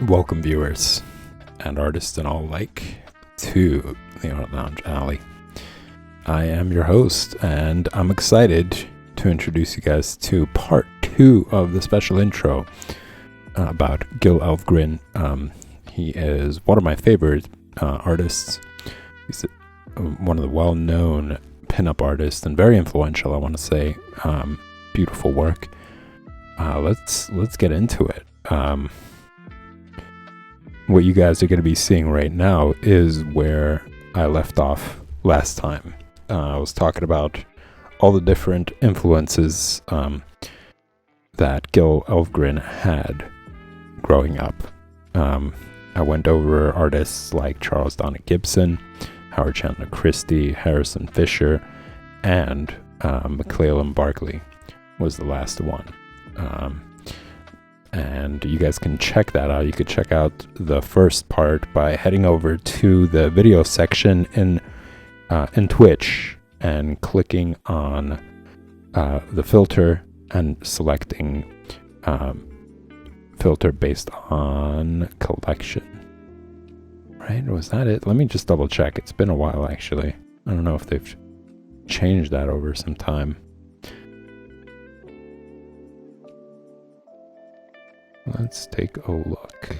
Welcome, viewers and artists and all alike, to the Art Lounge Alley. I am your host, and I'm excited to introduce you guys to part 2 of the special intro about Gil Elvgren. He is one of my favorite artists. He's one of the well-known pinup artists and very influential, I want to say. Beautiful work. Let's get into it. What you guys are going to be seeing right now is where I left off last time. I was talking about all the different influences that Gil Elvgren had growing up. I went over artists like Charles Donna Gibson, Howard Chandler Christie, Harrison Fisher, and McClellan Barkley was the last one. And you guys can check that out. You could check out the first part by heading over to the video section in Twitch and clicking on the filter and selecting filter based on collection. Right? Was that it? Let me just double check. It's been a while, actually. I don't know if they've changed that over some time. Let's take a look.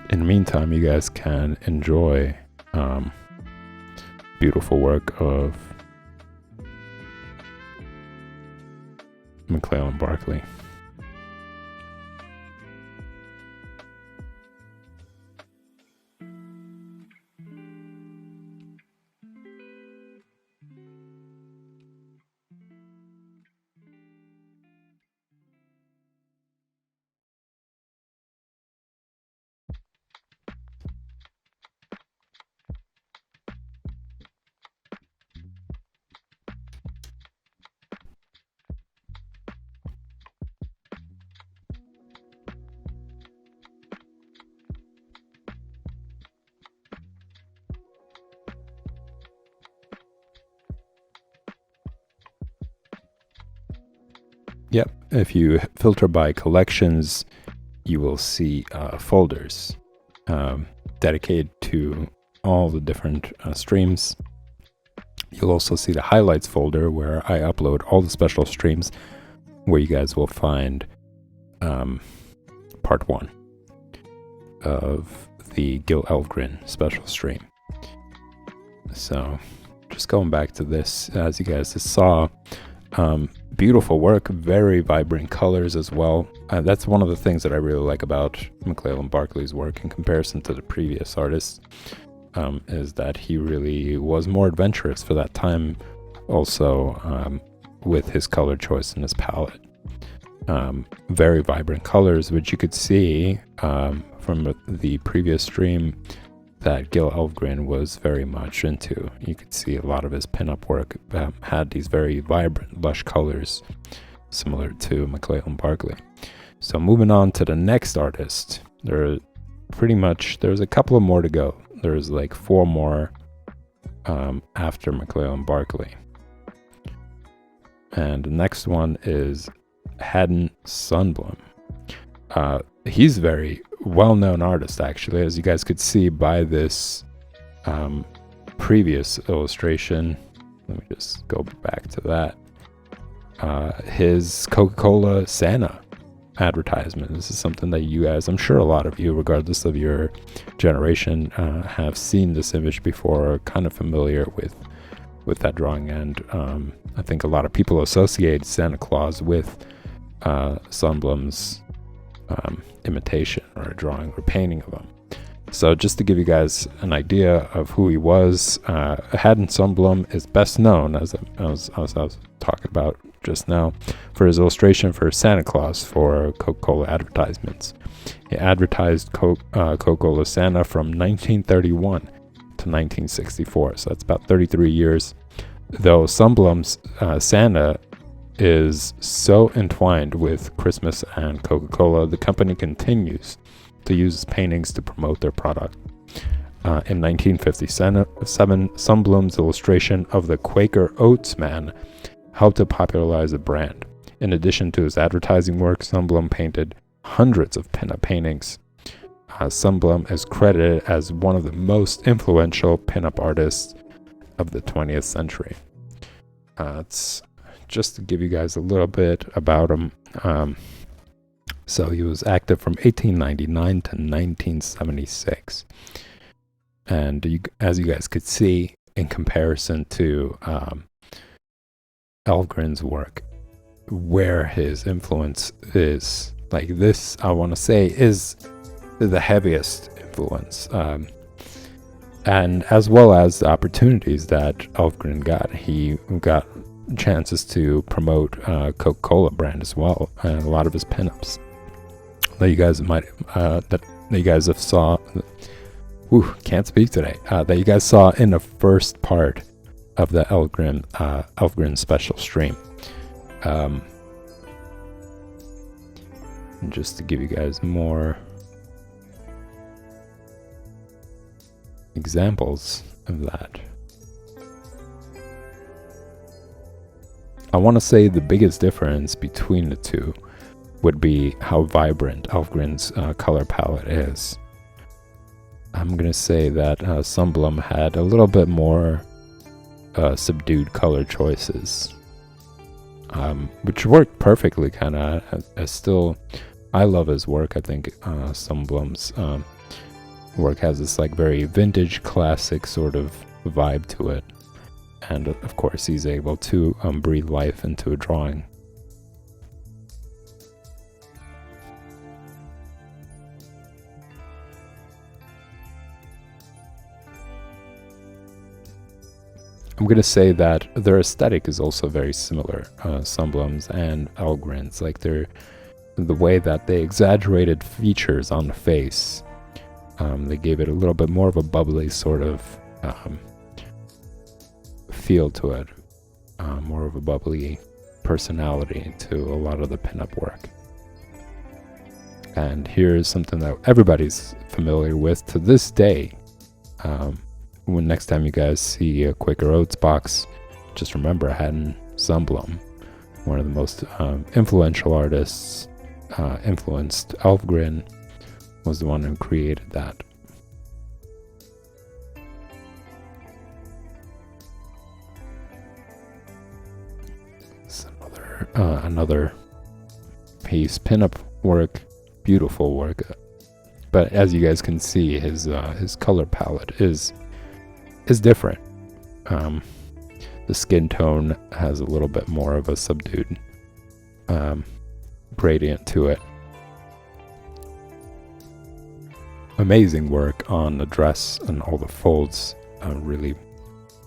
In the meantime, you guys can enjoy beautiful work of McClellan Barkley. Yep, if you filter by collections, you will see folders dedicated to all the different streams. You'll also see the highlights folder where I upload all the special streams, where you guys will find part 1 of the Gil Elvgren special stream. So just going back to this, as you guys just saw, beautiful work, very vibrant colors as well. That's one of the things that I really like about McClellan Barkley's work in comparison to the previous artists, is that he really was more adventurous for that time, also with his color choice and his palette. Very vibrant colors, which you could see from the previous stream that Gil Elvgren was very much into. You could see a lot of his pinup work had these very vibrant, lush colors, similar to McClellan Barkley. So moving on to the next artist, there's a couple of more to go. There's like 4 more after McClellan Barkley. And the next one is Haddon Sundblom. He's very well-known artist, actually, as you guys could see by this previous illustration. Let me just go back to that. His Coca-Cola Santa advertisement. This is something that you guys, I'm sure a lot of you, regardless of your generation, have seen this image before, or kind of familiar with that drawing. And I think a lot of people associate Santa Claus with Sundblom's imitation or drawing or painting of him. So just to give you guys an idea of who he was, Haddon Sundblom is best known, as I was talking about just now, for his illustration for Santa Claus for Coca-Cola advertisements. He advertised Coca-Cola Santa from 1931 to 1964, so that's about 33 years. Though Sundblom's Santa is so entwined with Christmas and Coca-Cola, the company continues to use his paintings to promote their product. In 1957, Sunblom's illustration of the Quaker Oats man helped to popularize the brand. In addition to his advertising work, Sunblom painted hundreds of pinup paintings. Sunblom is credited as one of the most influential pinup artists of the 20th century. It's just to give you guys a little bit about him. So he was active from 1899 to 1976. And as you guys could see, in comparison to Elvgren's work, where his influence is, like this, I want to say, is the heaviest influence. And as well as the opportunities that Elvgren got. He got chances to promote Coca-Cola brand as well, and a lot of his pinups that you guys might that you guys have saw. Can't speak today. That you guys saw in the first part of the Elvgren special stream. And just to give you guys more examples of that. I want to say the biggest difference between the two would be how vibrant Elvgren's color palette is. I'm going to say that Sunblom had a little bit more subdued color choices, which worked perfectly, kind of. I love his work. I think Sunblom's work has this like very vintage, classic sort of vibe to it. And of course, he's able to breathe life into a drawing. I'm going to say that their aesthetic is also very similar, Sunblom's and Elvgren's. Like the way that they exaggerated features on the face, they gave it a little bit more of a bubbly sort of feel to it, more of a bubbly personality to a lot of the pinup work. And here's something that everybody's familiar with to this day. When next time you guys see a Quaker Oats box, just remember Hatton Sunblom, one of the most influential artists, influenced Elvgren, was the one who created that. It's another piece, pinup work, beautiful work. But as you guys can see, his color palette is different. The skin tone has a little bit more of a subdued gradient to it. Amazing work on the dress, and all the folds really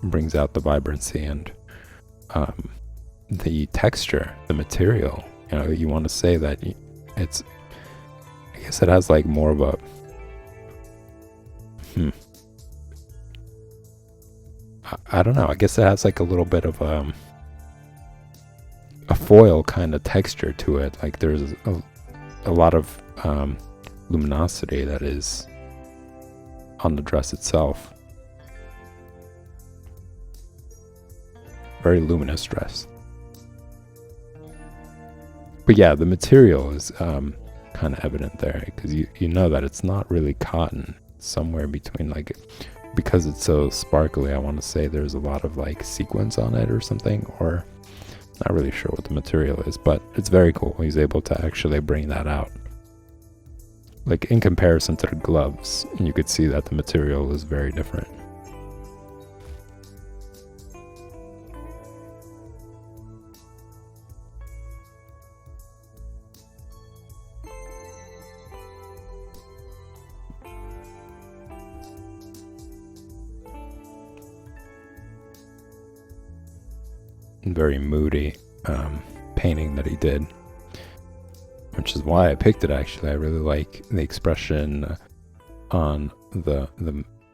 brings out the vibrancy and the texture, the material. You know, you want to say that it's, I guess it has like more of a I don't know. I guess it has like a little bit of a foil kind of texture to it. Like there's a lot of luminosity that is on the dress itself. Very luminous dress. But yeah, the material is kind of evident there, because you know that it's not really cotton. It's somewhere between, like, because it's so sparkly, I want to say there's a lot of like sequins on it or something, or not really sure what the material is, but it's very cool. He's able to actually bring that out. Like in comparison to the gloves, and you could see that the material is very different. Very moody painting that he did, which is why I picked it. Actually, I really like the expression on the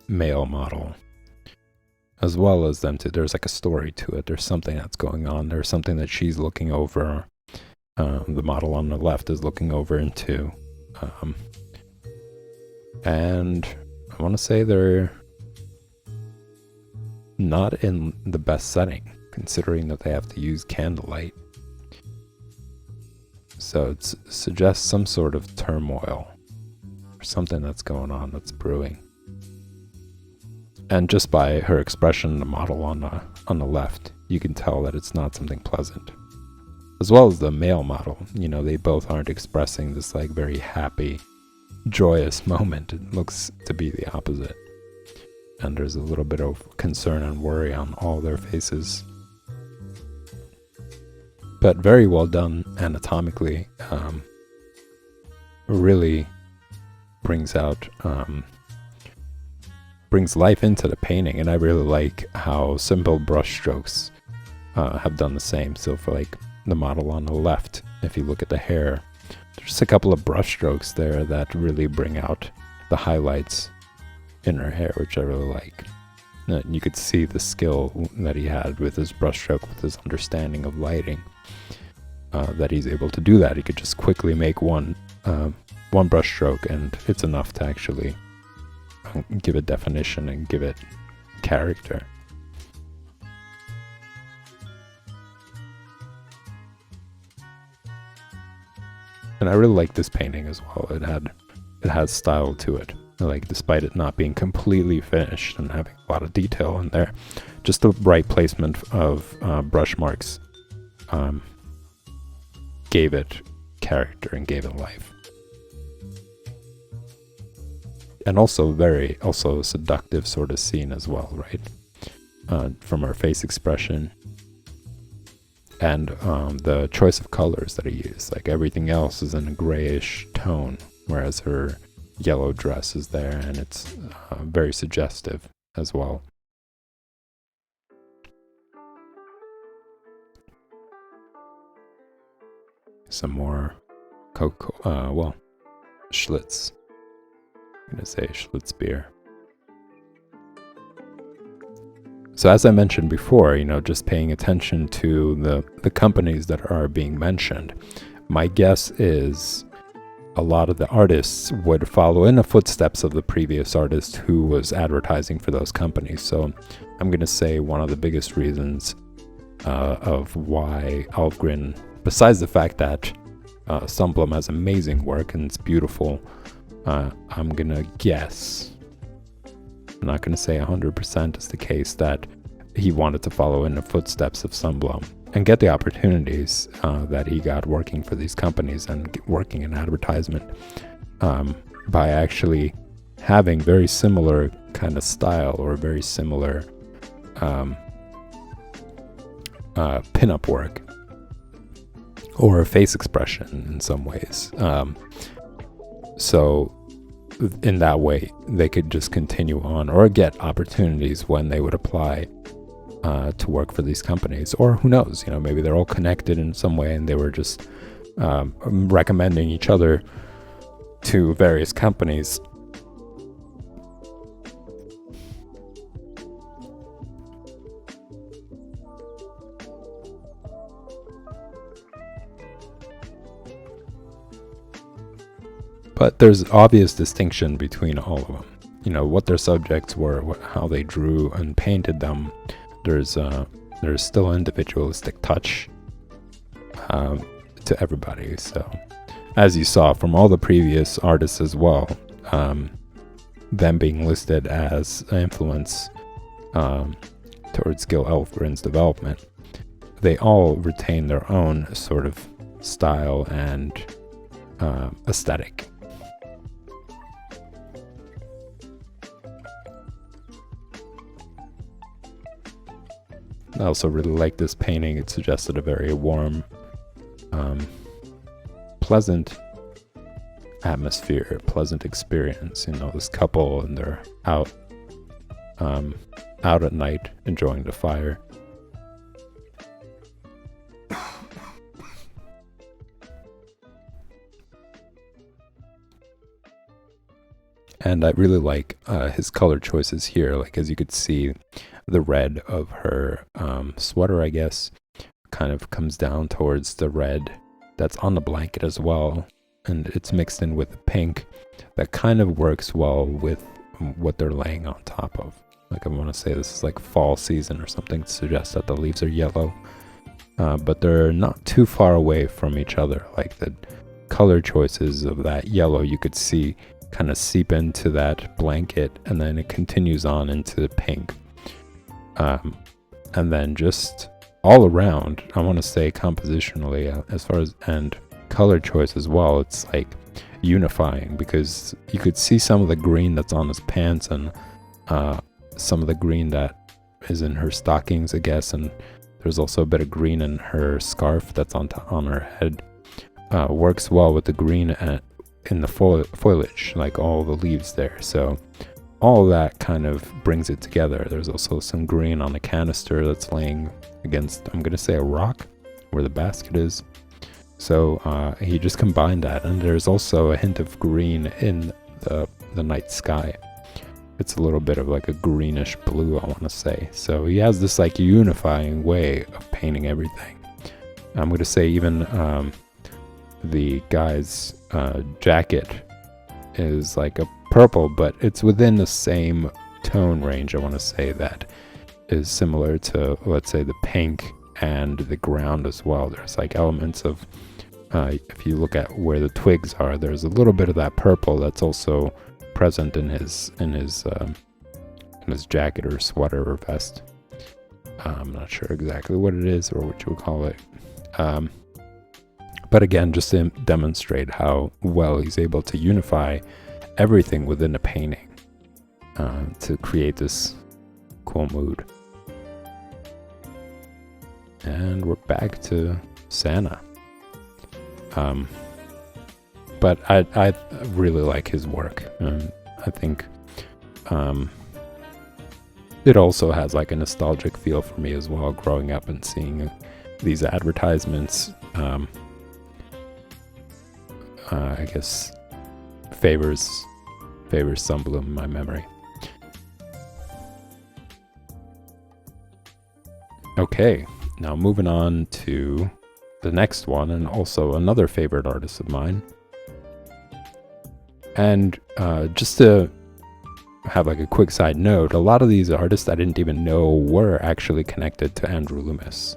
male model, as well as them too. There's like a story to it. There's something that's going on. There's something that she's looking over. The model on the left is looking over into, and I want to say they're not in the best setting, considering that they have to use candlelight. So it suggests some sort of turmoil or something that's going on, that's brewing. And just by her expression, the model on the left, you can tell that it's not something pleasant. As well as the male model, you know, they both aren't expressing this like very happy, joyous moment. It looks to be the opposite. And there's a little bit of concern and worry on all their faces. But very well done anatomically. Really brings out, brings life into the painting. And I really like how simple brush strokes have done the same. So for like the model on the left, if you look at the hair, there's a couple of brush strokes there that really bring out the highlights in her hair, which I really like. And you could see the skill that he had with his brushstroke, with his understanding of lighting, that he's able to do that. He could just quickly make one brushstroke, and it's enough to actually give it definition and give it character. And I really like this painting as well. It has style to it. Like, despite it not being completely finished and having a lot of detail in there, just the right placement of brush marks gave it character and gave it life. And also a seductive sort of scene as well, right? From her face expression and the choice of colors that he used. Like, everything else is in a grayish tone, whereas her yellow dress is there, and it's very suggestive as well. Some more Schlitz. I'm gonna say Schlitz beer. So as I mentioned before, you know, just paying attention to the companies that are being mentioned, my guess is a lot of the artists would follow in the footsteps of the previous artist who was advertising for those companies. So I'm going to say one of the biggest reasons of why Elvgren, besides the fact that Sundblom has amazing work and it's beautiful, I'm going to guess, I'm not going to say 100% is the case, that he wanted to follow in the footsteps of Sundblom and get the opportunities that he got working for these companies and working in advertisement by actually having very similar kind of style or very similar pinup work or face expression in some ways. So in that way, they could just continue on or get opportunities when they would apply to work for these companies. Or who knows, you know, maybe they're all connected in some way and they were just recommending each other to various companies. But there's obvious distinction between all of them. You know, what their subjects were, how they drew and painted them. There's still individualistic touch to everybody. So, as you saw from all the previous artists as well, them being listed as influence towards Gil Elvgren's development, they all retain their own sort of style and aesthetic. I also really like this painting. It suggested a very warm, pleasant atmosphere, pleasant experience. You know, this couple and they're out at night enjoying the fire. And I really like his color choices here. Like, as you could see, the red of her sweater, I guess, kind of comes down towards the red that's on the blanket as well. And it's mixed in with the pink that kind of works well with what they're laying on top of. Like I want to say this is like fall season or something to suggest that the leaves are yellow. But they're not too far away from each other. Like the color choices of that yellow you could see kind of seep into that blanket, and then it continues on into the pink. And then just all around, I want to say compositionally, as far as, and color choice as well, it's like unifying, because you could see some of the green that's on his pants, and some of the green that is in her stockings, I guess, and there's also a bit of green in her scarf that's on her head. Works well with the green in the foliage, like all the leaves there. So all that kind of brings it together. There's also some green on a canister that's laying against, I'm going to say, a rock where the basket is. So he just combined that. And there's also a hint of green in the night sky. It's a little bit of like a greenish blue, I want to say. So he has this like unifying way of painting everything. I'm going to say even the guy's jacket is like a purple, but it's within the same tone range, I want to say, that is similar to, let's say, the pink and the ground as well. There's like elements of, if you look at where the twigs are, there's a little bit of that purple that's also present in his jacket or sweater or vest. I'm not sure exactly what it is or what you would call it. But again, just to demonstrate how well he's able to unify everything within a painting to create this cool mood. And we're back to Santa. But I really like his work. I think it also has like a nostalgic feel for me as well, growing up and seeing these advertisements. I guess favors Sunbloom in my memory. Okay, now moving on to the next one, and also another favorite artist of mine. And just to have like a quick side note, a lot of these artists I didn't even know were actually connected to Andrew Loomis.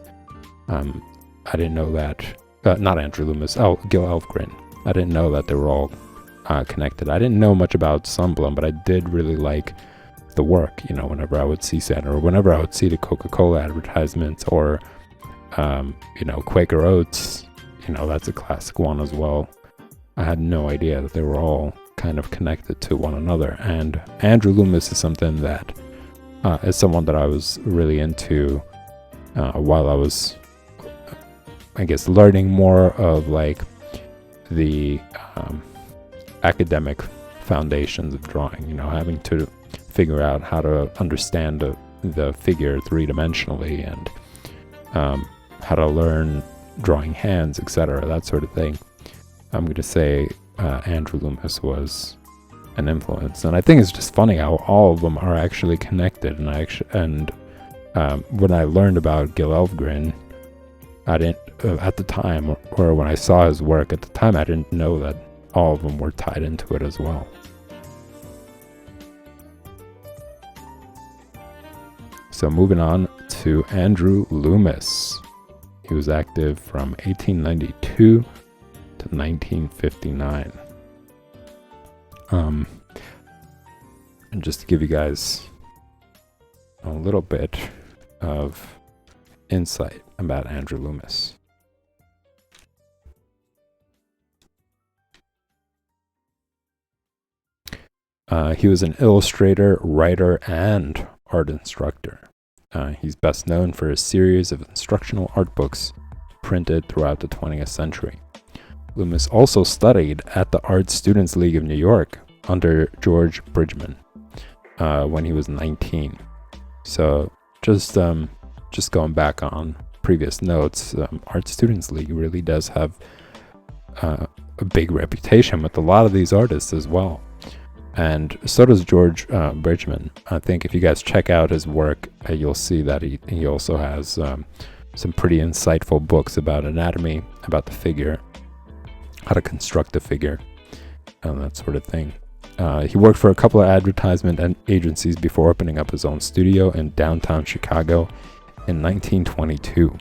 I didn't know that. Not Andrew Loomis. Oh, Gil Elvgren. I didn't know that they were all connected. I didn't know much about Sunblum, but I did really like the work. You know, whenever I would see Santa, or whenever I would see the Coca-Cola advertisements, or Quaker Oats. You know, that's a classic one as well. I had no idea that they were all kind of connected to one another. And Andrew Loomis is something that is someone that I was really into while I was, I guess, learning more of like the academic foundations of drawing, you know, having to figure out how to understand the figure three-dimensionally, and how to learn drawing hands, etc., that sort of thing. I'm going to say Andrew Loomis was an influence, and I think it's just funny how all of them are actually connected. And when I learned about Gil Elvgren, I didn't at the time, or when I saw his work at the time, I didn't know that all of them were tied into it as well. So moving on to Andrew Loomis. He was active from 1892 to 1959. And just to give you guys a little bit of insight about Andrew Loomis. He was an illustrator, writer, and art instructor. He's best known for a series of instructional art books printed throughout the 20th century. Loomis also studied at the Art Students League of New York under George Bridgman when he was 19. So just going back on previous notes, Art Students League really does have a big reputation with a lot of these artists as well. And so does George Bridgman. I think if you guys check out his work, you'll see that he also has some pretty insightful books about anatomy, about the figure, how to construct a figure, and that sort of thing. He worked for a couple of advertisement agencies before opening up his own studio in downtown Chicago in 1922.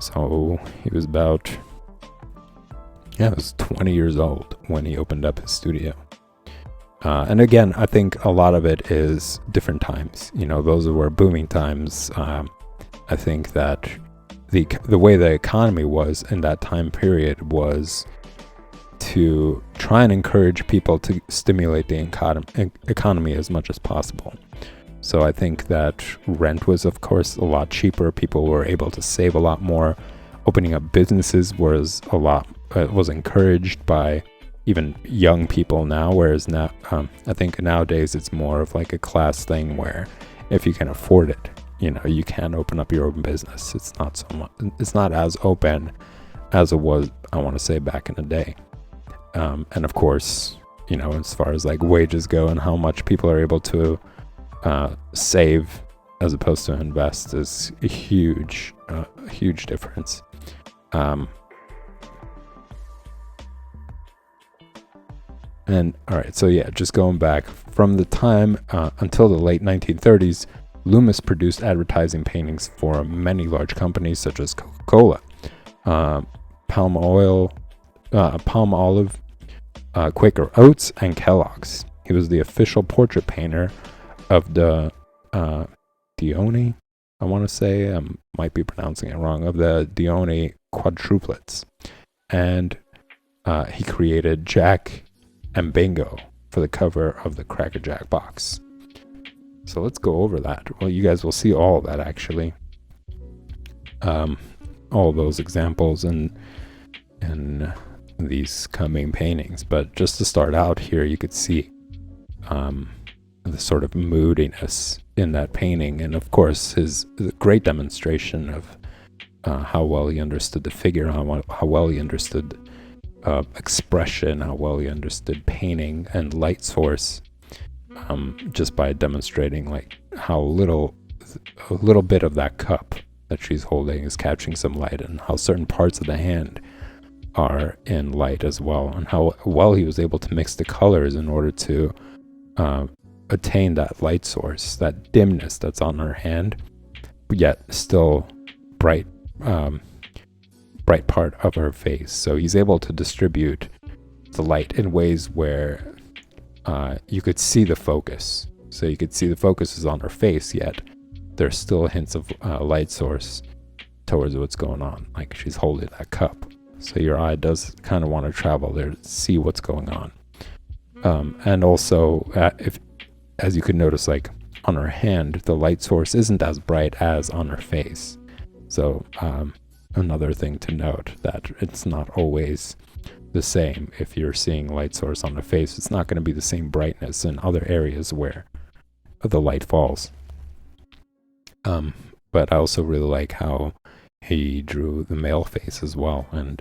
So he was he was 20 years old when he opened up his studio. And again, I think a lot of it is different times. Those were booming times. I think that the way the economy was in that time period was to try and encourage people to stimulate the economy as much as possible. So I think that rent was, of course, a lot cheaper. People were able to save a lot more. Opening up businesses was was encouraged by even young people now, whereas now I think nowadays it's more of like a class thing where if you can afford it, you can open up your own business. It's not as open as it was, I want to say, back in the day. And of course, as far as like wages go and how much people are able to save as opposed to invest is a huge difference. And all right, so yeah, just going back from the time until the late 1930s, Loomis produced advertising paintings for many large companies such as Coca-Cola, Palm Olive, Quaker Oats, and Kellogg's. He was the official portrait painter of the Dione, I want to say, I might be pronouncing it wrong, of the Dione quadruplets. And he created Jack and Bingo for the cover of the Cracker Jack box. So let's go over that. Well, you guys will see all of that actually. All those examples and these coming paintings. But just to start out here, you could see the sort of moodiness in that painting. And of course, his great demonstration of how well he understood the figure, how well he understood expression, how well he understood painting and light source, just by demonstrating like how a little bit of that cup that she's holding is catching some light, and how certain parts of the hand are in light as well, and how well he was able to mix the colors in order to attain that light source, that dimness that's on her hand, yet still bright part of her face. So he's able to distribute the light in ways where you could see the focus. So you could see the focus is on her face, yet there's still hints of light source towards what's going on, like she's holding that cup. So your eye does kind of want to travel there to see what's going on. And also, as you could notice, like on her hand, the light source isn't as bright as on her face. So another thing to note, that it's not always the same. If you're seeing light source on the face, it's not going to be the same brightness in other areas where the light falls. But I also really like how he drew the male face as well, and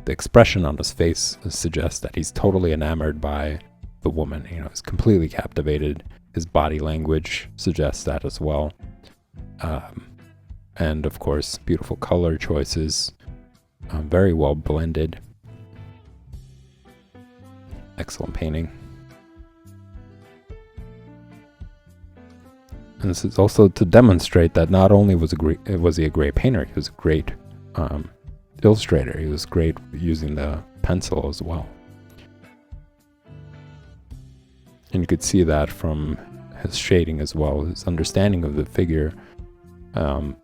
the expression on his face suggests that he's totally enamored by the woman. He's completely captivated. His body language suggests that as well. And of course, beautiful color choices, very well blended. Excellent painting. And this is also to demonstrate that not only was he a great painter, he was a great illustrator. He was great using the pencil as well. And you could see that from his shading as well, his understanding of the figure, and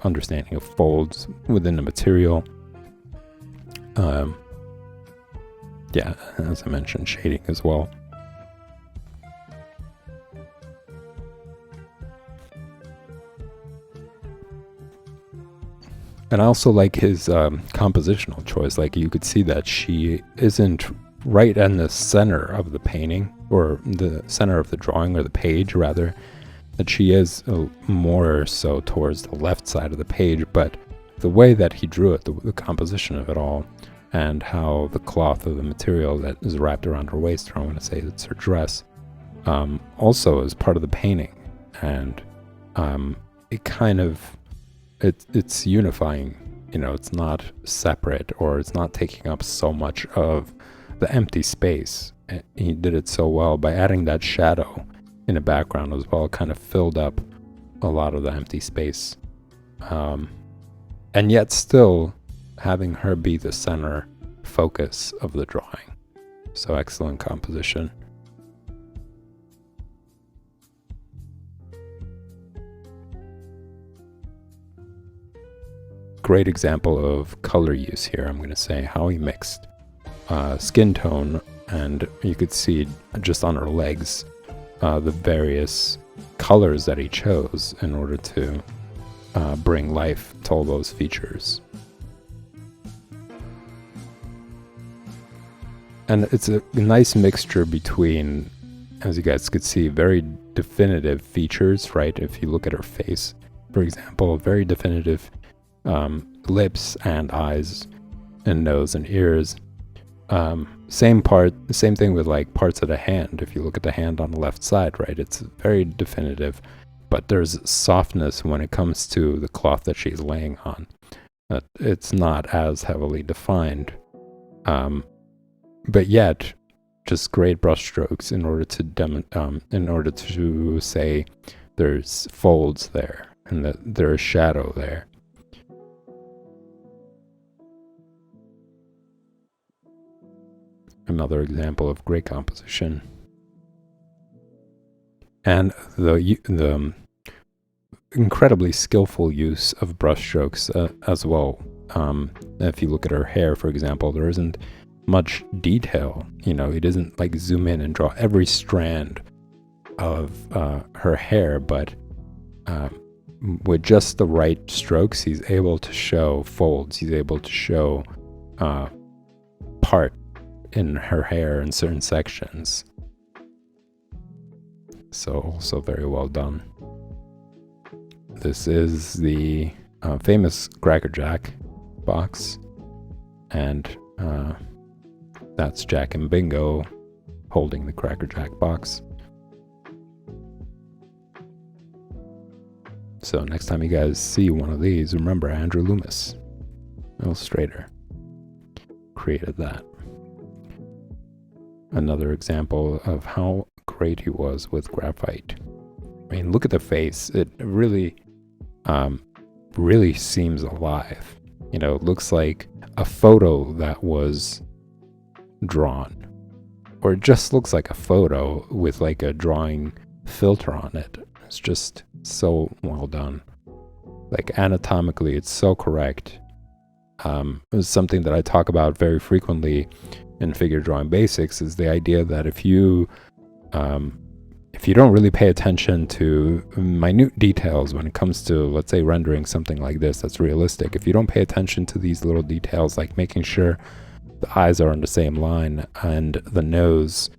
understanding of folds within the material. Yeah, as I mentioned, shading as well. And I also like his compositional choice. Like, you could see that she isn't right in the center of the painting, or the center of the drawing, or the page rather, that she is more so towards the left side of the page. But the way that he drew it, the composition of it all, and how the cloth of the material that is wrapped around her waist, or I want to say it's her dress, also is part of the painting. And it kind of, it's unifying. It's not separate, or it's not taking up so much of the empty space. He did it so well by adding that shadow in the background as well. Kind of filled up a lot of the empty space, and yet still having her be the center focus of the drawing. So excellent composition. Great example of color use here. I'm going to say how he mixed skin tone, and you could see just on her legs the various colors that he chose in order to bring life to all those features. And it's a nice mixture between, as you guys could see, very definitive features, right? If you look at her face, for example, very definitive lips and eyes and nose and ears. Same thing with like parts of the hand. If you look at the hand on the left side, right, it's very definitive, but there's softness when it comes to the cloth that she's laying on. It's not as heavily defined, but yet just great brush strokes in order to say there's folds there and that there's shadow there. Another example of great composition. And the incredibly skillful use of brushstrokes as well. If you look at her hair, for example, there isn't much detail. You know, he doesn't like zoom in and draw every strand of her hair, but with just the right strokes, he's able to show folds. He's able to show part in her hair in certain sections. So also very well done. This is the famous Cracker Jack box, and that's Jack and Bingo holding the Cracker Jack box. So next time you guys see one of these, remember Andrew Loomis, illustrator, created that. Another example of how great he was with graphite. I mean, look at the face. It really, really seems alive. You know, it looks like a photo that was drawn, or it just looks like a photo with like a drawing filter on it. It's just so well done. Like anatomically, it's so correct. It's something that I talk about very frequently in figure drawing basics, is the idea that if you don't really pay attention to minute details when it comes to, let's say, rendering something like this that's realistic, if you don't pay attention to these little details, like making sure the eyes are on the same line and the nose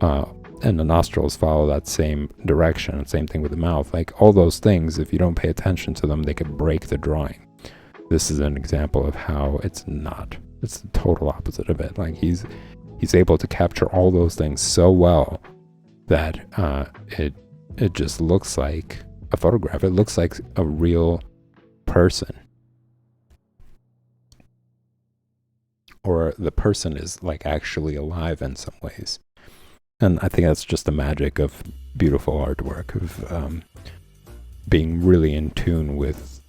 and the nostrils follow that same direction, same thing with the mouth, like all those things, if you don't pay attention to them, they could break the drawing. This is an example of how it's not. It's the total opposite of it. Like he's able to capture all those things so well that it just looks like a photograph. It looks like a real person, or the person is like actually alive in some ways. And I think that's just the magic of beautiful artwork, of being really in tune with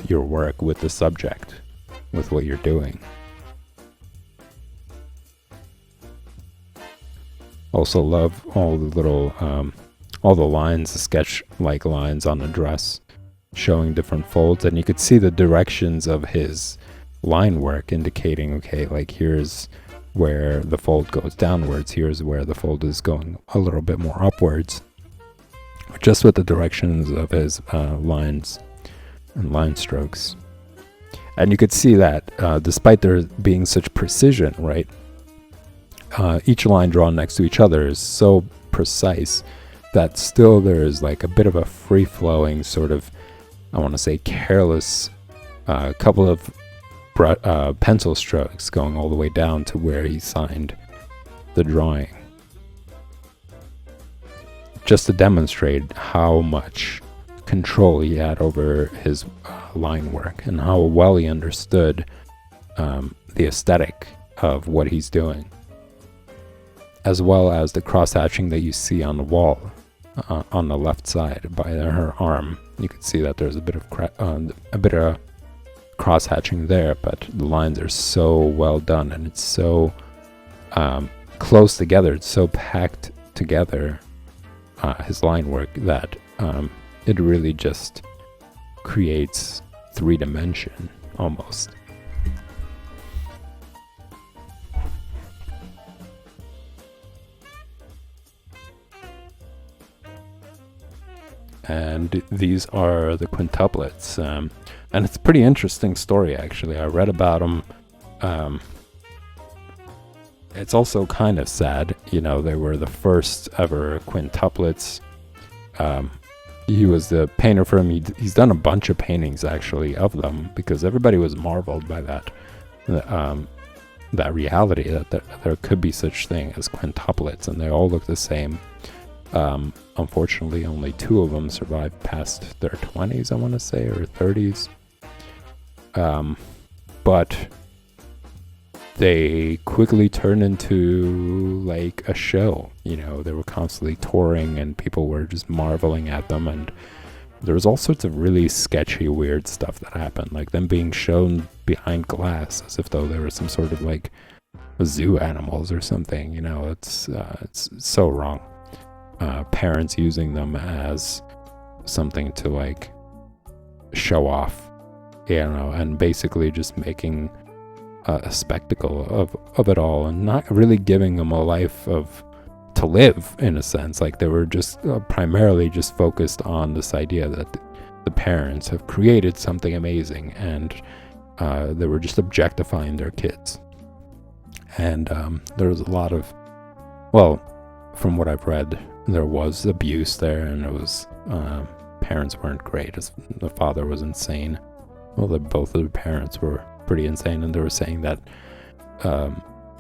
your work, with the subject, with what you're doing. Also love all the little, all the lines, the sketch-like lines on the dress, showing different folds, and you could see the directions of his line work, indicating, okay, like here's where the fold goes downwards, here's where the fold is going a little bit more upwards, just with the directions of his lines and line strokes. And you could see that despite there being such precision, right? Each line drawn next to each other is so precise that still there is like a bit of a free-flowing sort of, I want to say, careless couple of pencil strokes going all the way down to where he signed the drawing, just to demonstrate how much control he had over his line work and how well he understood the aesthetic of what he's doing. as well as the cross-hatching that you see on the wall on the left side by her arm. You can see that there's a bit of cross-hatching there, but the lines are so well done, and it's so close together, it's so packed together, his line work, that it really just creates 3-dimension almost. And these are the quintuplets, and it's a pretty interesting story, actually. I read about them. It's also kind of sad, you know. They were the first ever quintuplets. He was the painter for him. He's done a bunch of paintings, actually, of them, because everybody was marveled by that reality, that there could be such thing as quintuplets, and they all look the same. Unfortunately, only 2 of them survived past their 20s, I want to say, or 30s. But they quickly turned into like a show. You know, they were constantly touring, and people were just marveling at them. And there was all sorts of really sketchy, weird stuff that happened, like them being shown behind glass as if though they were some sort of like zoo animals or something. You know, it's so wrong. Parents using them as something to like show off, you know, and basically just making a spectacle of it all, and not really giving them a life to live, in a sense. Like, they were just primarily just focused on this idea that the parents have created something amazing, and they were just objectifying their kids. And there was a lot of, well, from what I've read, there was abuse there, and it was parents weren't great. The father was insane. Well, both of the parents were pretty insane, and they were saying that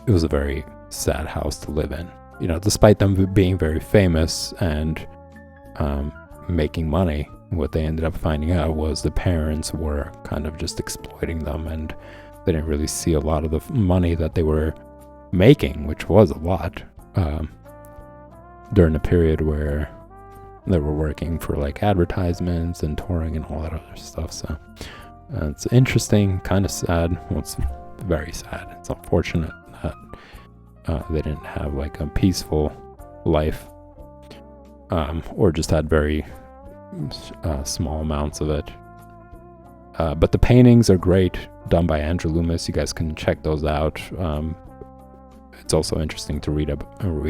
it was a very sad house to live in. You know, despite them being very famous and making money, what they ended up finding out was the parents were kind of just exploiting them, and they didn't really see a lot of the money that they were making, which was a lot, during a period where they were working for like advertisements and touring and all that other stuff. So it's interesting, kind of sad. Well, it's very sad. It's unfortunate that they didn't have like a peaceful life, or just had very small amounts of it. But the paintings are great, done by Andrew Loomis. You guys can check those out. It's also interesting to read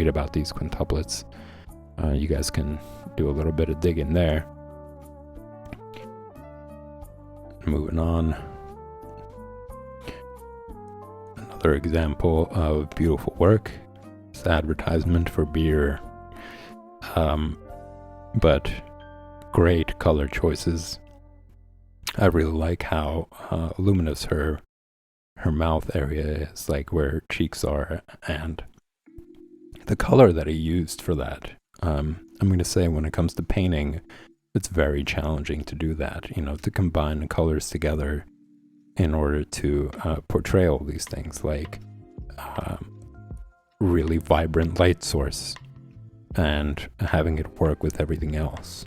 about these quintuplets. You guys can do a little bit of digging there. Moving on. Another example of beautiful work. It's the advertisement for beer. But great color choices. I really like how luminous her mouth area is, like where her cheeks are, and the color that he used for that. I'm going to say, when it comes to painting, it's very challenging to do that, you know, to combine the colors together in order to portray all these things, like really vibrant light source and having it work with everything else.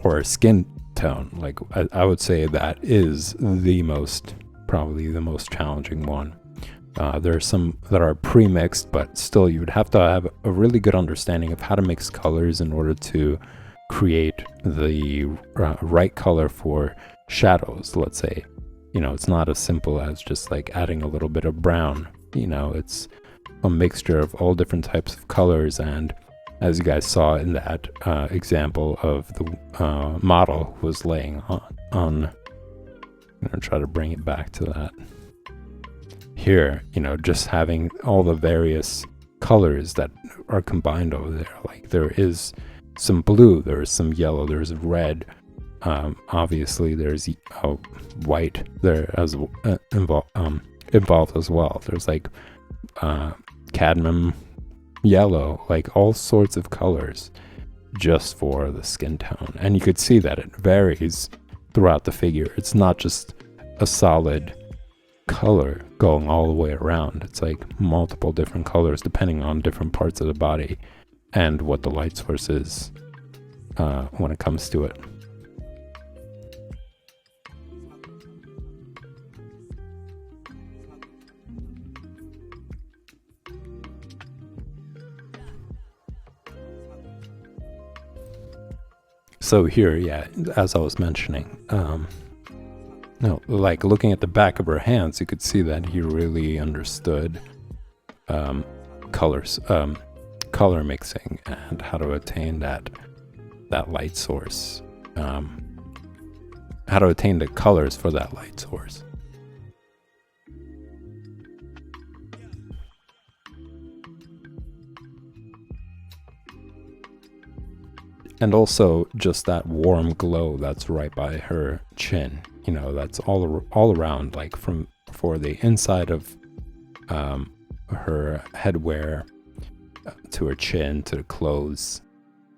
Or skin tone, like I would say that is probably the most challenging one. There are some that are pre-mixed, but still you would have to have a really good understanding of how to mix colors in order to create the right color for shadows, let's say. You know, it's not as simple as just like adding a little bit of brown. You know, it's a mixture of all different types of colors, and as you guys saw in that example of the model who was laying on, I'm going to try to bring it back to that. Here, you know, just having all the various colors that are combined over there. Like, there is some blue, there is some yellow, there's red. Obviously, there's white there as involved as well. There's like cadmium yellow, like all sorts of colors just for the skin tone. And you could see that it varies throughout the figure. It's not just a solid color going all the way around. It's like multiple different colors depending on different parts of the body and what the light source is when it comes to it. So here, yeah, as I was mentioning, no, like looking at the back of her hands, you could see that he really understood colors, color mixing, and how to attain that light source, how to attain the colors for that light source. And also just that warm glow that's right by her chin, you know, that's all around, like for the inside of her headwear to her chin to the clothes.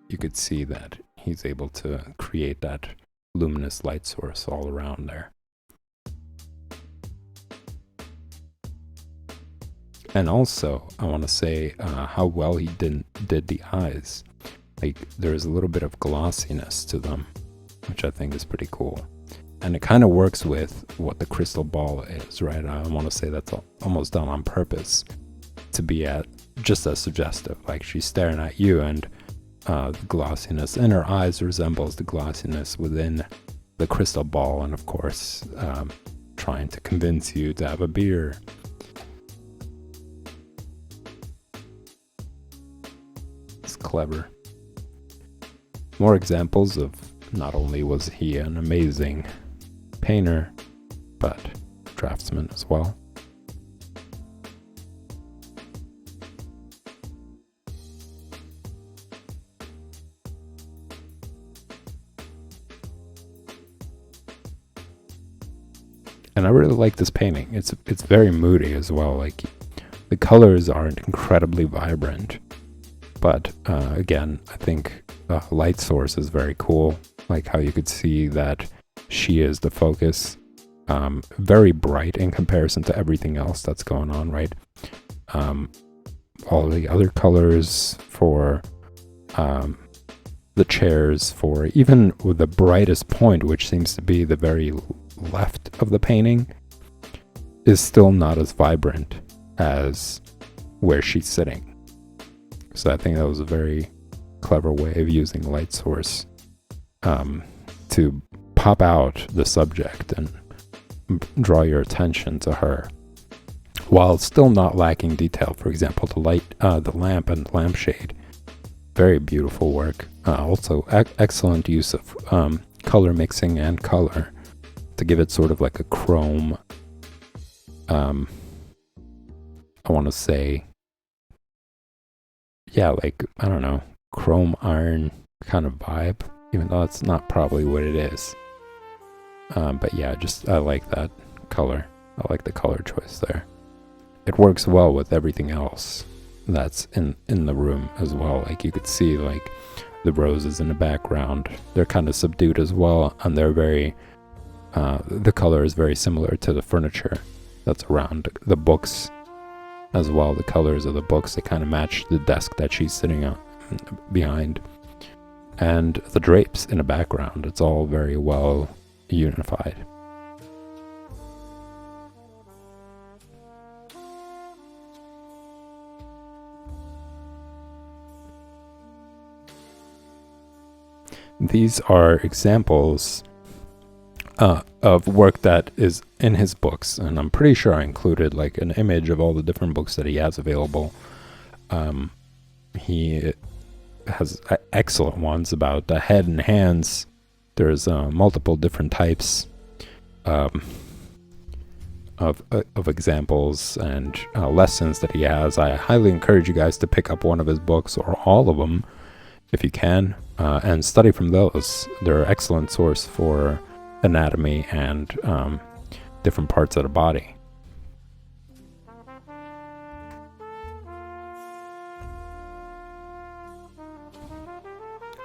You could see that he's able to create that luminous light source all around there. And also, I want to say how well he did the eyes. Like, there's a little bit of glossiness to them, which I think is pretty cool. And it kind of works with what the crystal ball is, right? I want to say that's almost done on purpose to be just as suggestive. Like, she's staring at you, and the glossiness in her eyes resembles the glossiness within the crystal ball, and of course, trying to convince you to have a beer. It's clever. More examples of not only was he an amazing painter, but draftsman as well. And I really like this painting. It's very moody as well. Like, the colors aren't incredibly vibrant, but again, I think the light source is very cool. Like how you could see that she is the focus. Very bright in comparison to everything else that's going on, right? All the other colors for the chairs, for even with the brightest point, which seems to be the very left of the painting, is still not as vibrant as where she's sitting. So I think that was a very clever way of using light source to pop out the subject and draw your attention to her, while still not lacking detail. For example, the lamp and the lampshade, very beautiful work. Also, excellent use of color mixing and color to give it sort of like a chrome. I want to say, yeah, like, I don't know, chrome iron kind of vibe, even though that's not probably what it is. But yeah, I like that color. I like the color choice there. It works well with everything else that's in the room as well. Like, you could see, like, the roses in the background, they're kind of subdued as well, and they're very the color is very similar to the furniture that's around the books as well. The colors of the books, they kind of match the desk that she's sitting on behind, and the drapes in the background. It's all very well unified. These are examples of work that is in his books, and I'm pretty sure I included like an image of all the different books that he has available. He has excellent ones about the head and hands. There's multiple different types of examples and lessons that he has. I highly encourage you guys to pick up one of his books, or all of them if you can, and study from those. They're an excellent source for anatomy and different parts of the body.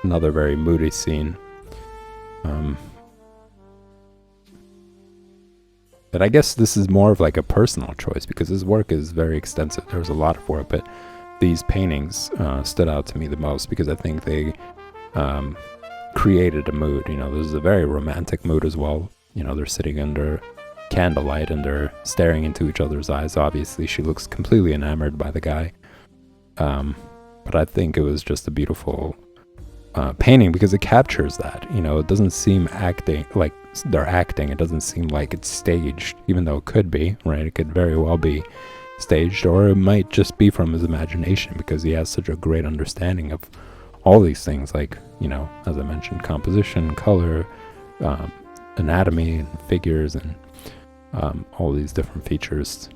Another very moody scene. But I guess this is more of like a personal choice because his work is very extensive. There's a lot of work, but these paintings stood out to me the most because I think they created a mood. You know, there's a very romantic mood as well. You know, they're sitting under candlelight and they're staring into each other's eyes. Obviously, she looks completely enamored by the guy. But I think it was just a beautiful painting because it captures that. You know, it doesn't seem acting like they're acting. It doesn't seem like it's staged, even though it could be, right? It could very well be staged, or it might just be from his imagination because he has such a great understanding of all these things, like, you know, as I mentioned, composition, color, anatomy, and figures, and all these different features.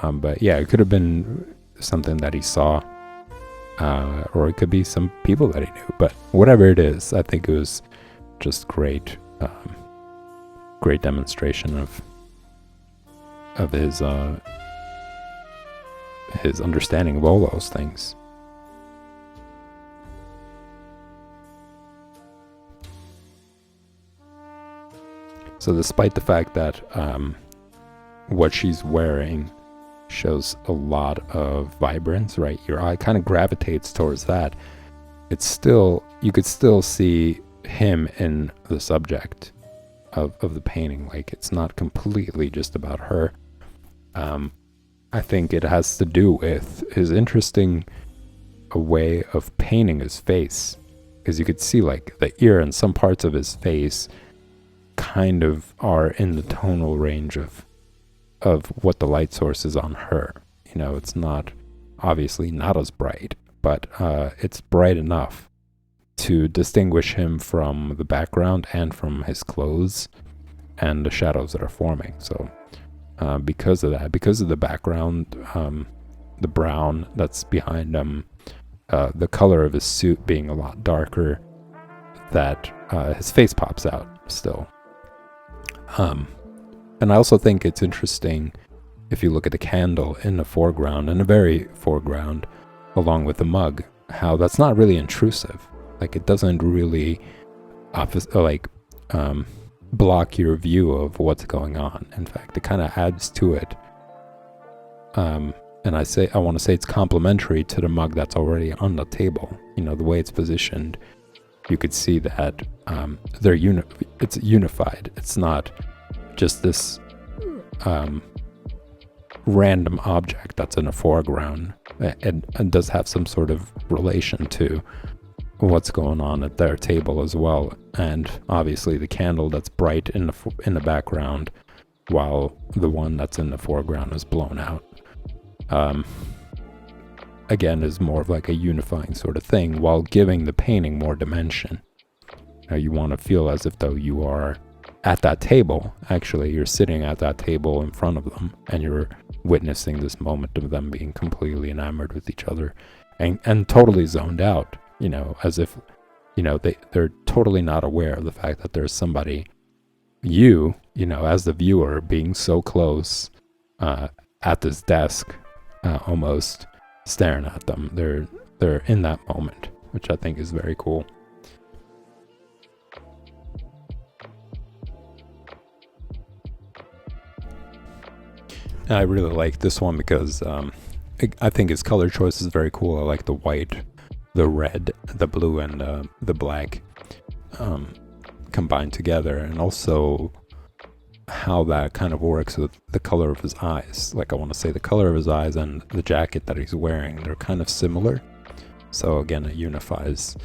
But yeah, it could have been something that he saw, or it could be some people that he knew. But whatever it is, I think it was just great, great demonstration of his understanding of all those things. So despite the fact that what she's wearing shows a lot of vibrance, right? Your eye kind of gravitates towards that. It's still, you could still see him in the subject of the painting. Like, it's not completely just about her. I think it has to do with his interesting way of painting his face, because you could see like the ear and some parts of his face kind of are in the tonal range of what the light source is on her. You know, it's not, obviously not as bright, but it's bright enough to distinguish him from the background and from his clothes and the shadows that are forming. So because of that, because of the background, the brown that's behind him, the color of his suit being a lot darker, that his face pops out still. And I also think it's interesting if you look at the candle in the foreground, in the very foreground, along with the mug, how that's not really intrusive. Like, it doesn't really block your view of what's going on. In fact, it kind of adds to it. And I want to say it's complementary to the mug that's already on the table. You know, the way it's positioned, you could see that it's unified. It's not just this random object that's in the foreground. It does have some sort of relation to what's going on at their table as well, and obviously the candle that's bright in the background, while the one that's in the foreground is blown out. Again, is more of like a unifying sort of thing, while giving the painting more dimension. Now, you want to feel as if though you are at that table. Actually, you're sitting at that table in front of them, and you're witnessing this moment of them being completely enamored with each other, and totally zoned out. You know, as if, you know, they're totally not aware of the fact that there's somebody, you know, as the viewer, being so close at this desk, almost staring at them. They're in that moment, which I think is very cool. I really like this one because I think his color choice is very cool. I like the white, the red, the blue, and the black combined together, and also how that kind of works with the color of his eyes. Like, I want to say the color of his eyes and the jacket that he's wearing, they're kind of similar. So again, it unifies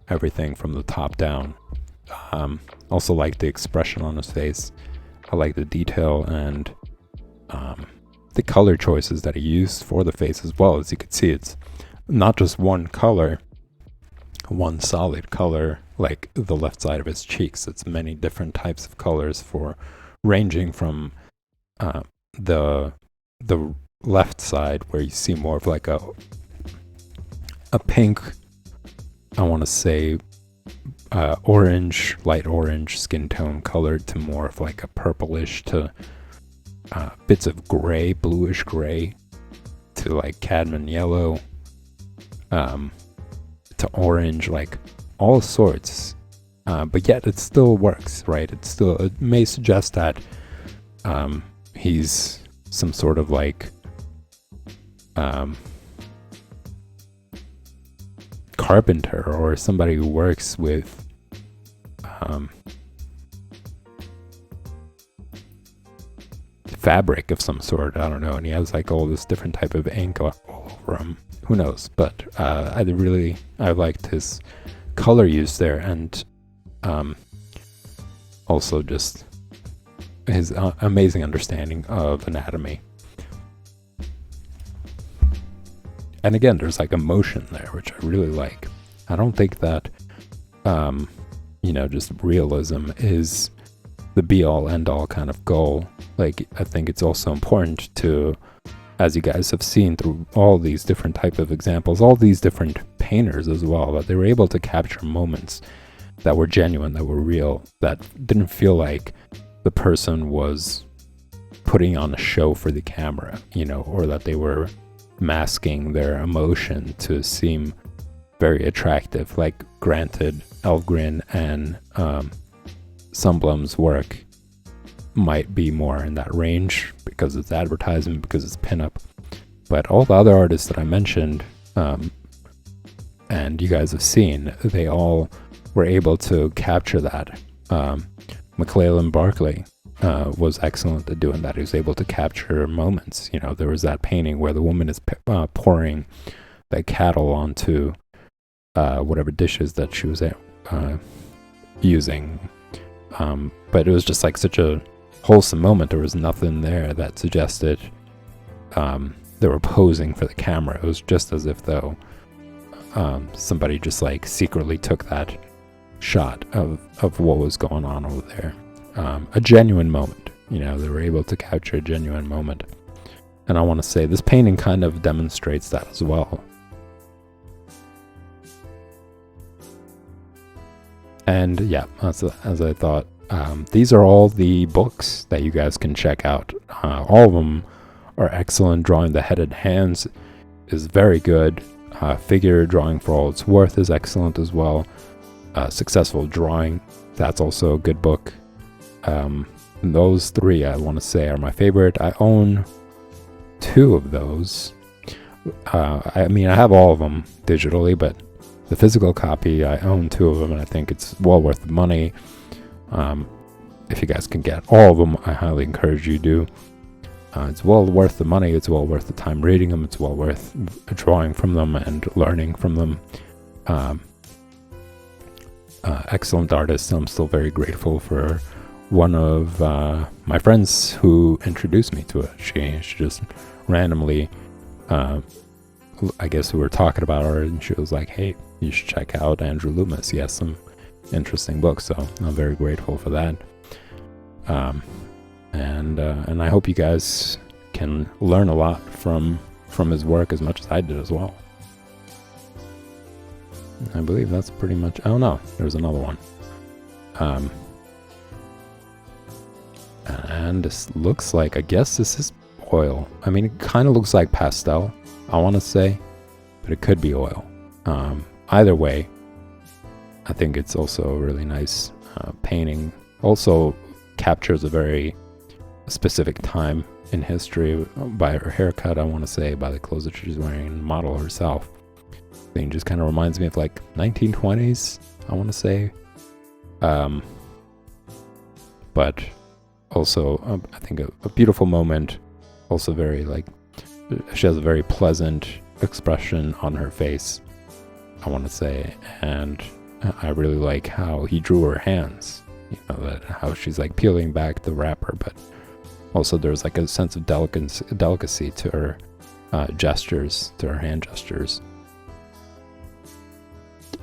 everything from the top down. Also like the expression on his face. I like the detail and the color choices that he used for the face as well. As you can see, it's not just one color, one solid color, like the left side of his cheeks. It's many different types of colors, for ranging from the left side, where you see more of like a pink, I want to say orange, light orange skin tone color, to more of like a purplish to bits of gray, bluish gray, to like cadmium yellow, to orange, like all sorts. But yet it still works, right? It may suggest that he's some sort of like carpenter or somebody who works with fabric of some sort. I don't know. And he has like all this different type of ink all over him. Who knows? But I liked his color use there, and also just his amazing understanding of anatomy. And again, there's like emotion there, which I really like. I don't think that, just realism is the be-all, end-all kind of goal. Like, I think it's also important to, as you guys have seen through all these different type of examples, all these different painters as well, that they were able to capture moments that were genuine, that were real, that didn't feel like the person was putting on a show for the camera, or that they were masking their emotion to seem very attractive. Like, granted, Elvgren and Sundblom's work might be more in that range because it's advertisement, because it's pinup, but all the other artists that I mentioned, and you guys have seen, they all were able to capture that. McClellan Barclay was excellent at doing that. He was able to capture moments. There was that painting where the woman is pouring the cattle onto whatever dishes that she was using. But it was just like such a wholesome moment. There was nothing there that suggested they were posing for the camera. It was just as if though somebody just like secretly took that shot of what was going on over there. A genuine moment. They were able to capture a genuine moment. And I want to say this painting kind of demonstrates that as well. And yeah, as I thought, these are all the books that you guys can check out. All of them are excellent. Drawing the Headed Hands is very good. Figure Drawing for All It's Worth is excellent as well. Successful Drawing, that's also a good book. Those three, I want to say, are my favorite. I own 2 of those. I have all of them digitally, but the physical copy, I own 2 of them, and I think it's well worth the money. If you guys can get all of them, I highly encourage you to. It's well worth the money. It's well worth the time reading them. It's well worth drawing from them and learning from them. Excellent artists. I'm still very grateful for one of my friends who introduced me to it. She just randomly, I guess we were talking about her, and she was like, hey, you should check out Andrew Loomis. He has some interesting books, so I'm very grateful for that. And I hope you guys can learn a lot from his work as much as I did as well. I believe that's pretty much... Oh no, there's another one. And this looks like... I guess this is oil. It kind of looks like pastel, I want to say, but it could be oil. Either way, I think it's also a really nice painting. Also captures a very specific time in history by her haircut, I want to say, by the clothes that she's wearing, and the model herself. I think it just kind of reminds me of like 1920s, I want to say. But also, I think a beautiful moment. Also very like, she has a very pleasant expression on her face, I want to say. And I really like how he drew her hands. How she's like peeling back the wrapper, but also there's like a sense of delicacy to her gestures, to her hand gestures.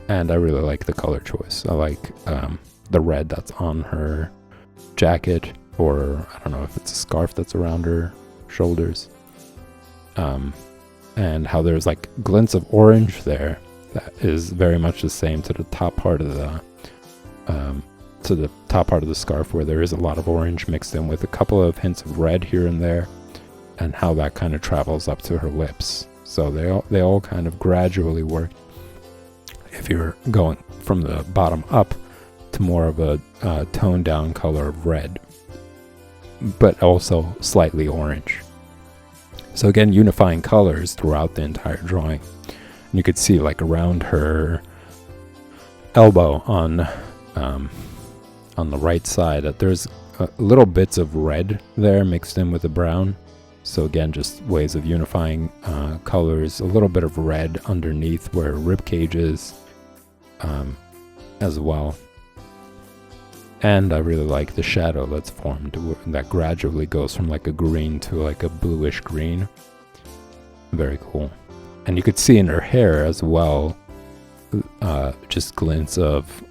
And I really like the color choice. I like the red that's on her jacket, or I don't know if it's a scarf that's around her shoulders. And how there's like glints of orange there that is very much the same to the top part of the scarf, where there is a lot of orange mixed in with a couple of hints of red here and there, and how that kind of travels up to her lips. So they all kind of gradually work. If you're going from the bottom up to more of a toned down color of red. but also slightly orange. So again, unifying colors throughout the entire drawing. And you could see like around her elbow on the right side that there's little bits of red there mixed in with the brown. So again, just ways of unifying colors. A little bit of red underneath where her rib cage is as well. And I really like the shadow that's formed that gradually goes from like a green to like a bluish green. Very cool. And you could see in her hair as well, just glints of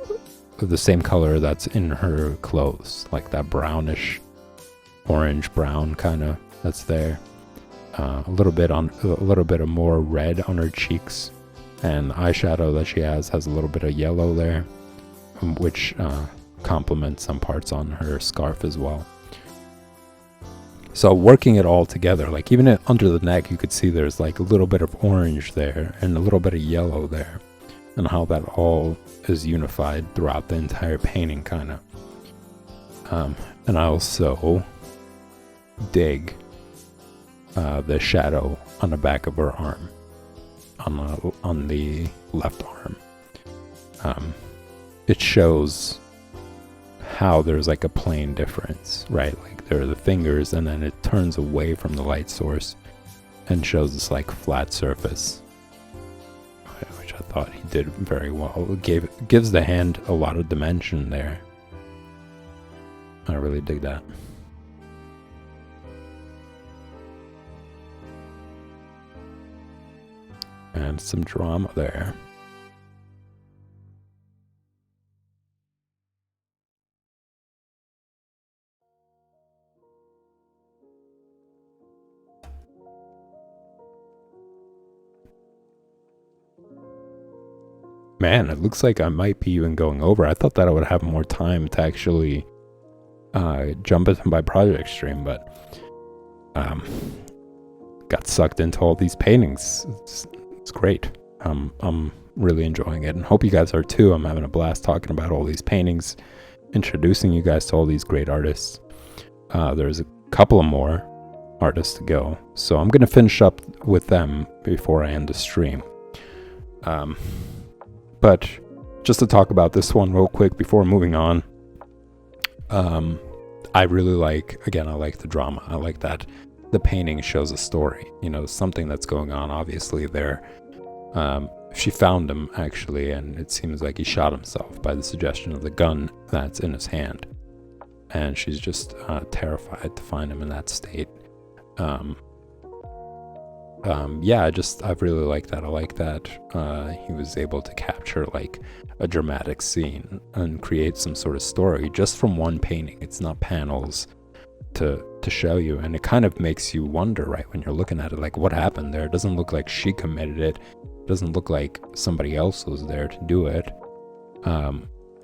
the same color that's in her clothes, like that brownish, orange brown kind of that's there. A little bit of more red on her cheeks, and the eyeshadow that she has a little bit of yellow there, which complements some parts on her scarf as well. So working it all together, like even under the neck, you could see there's like a little bit of orange there and a little bit of yellow there, and how that all is unified throughout the entire painting, kind of. And I also dig the shadow on the back of her arm, on the left arm. It shows how there's like a plane difference, right? Like there are the fingers, and then it turns away from the light source and shows this like flat surface, which I thought he did very well. It gives the hand a lot of dimension there. I really dig that. And some drama there. Man, it looks like I might be even going over. I thought that I would have more time to actually jump into my project stream, but got sucked into all these paintings. It's great. I'm really enjoying it, and hope you guys are too. I'm having a blast talking about all these paintings, introducing you guys to all these great artists. There's a couple of more artists to go, so I'm gonna finish up with them before I end the stream. But just to talk about this one real quick before moving on, I really like the drama. I like that the painting shows a story, something that's going on obviously there. She found him actually, and it seems like he shot himself by the suggestion of the gun that's in his hand. And she's just terrified to find him in that state. I really like that. I like that he was able to capture like a dramatic scene and create some sort of story just from one painting. It's not panels to show you, and it kind of makes you wonder, right, when you're looking at it, like what happened there. It doesn't look like she committed it. It doesn't look like somebody else was there to do it.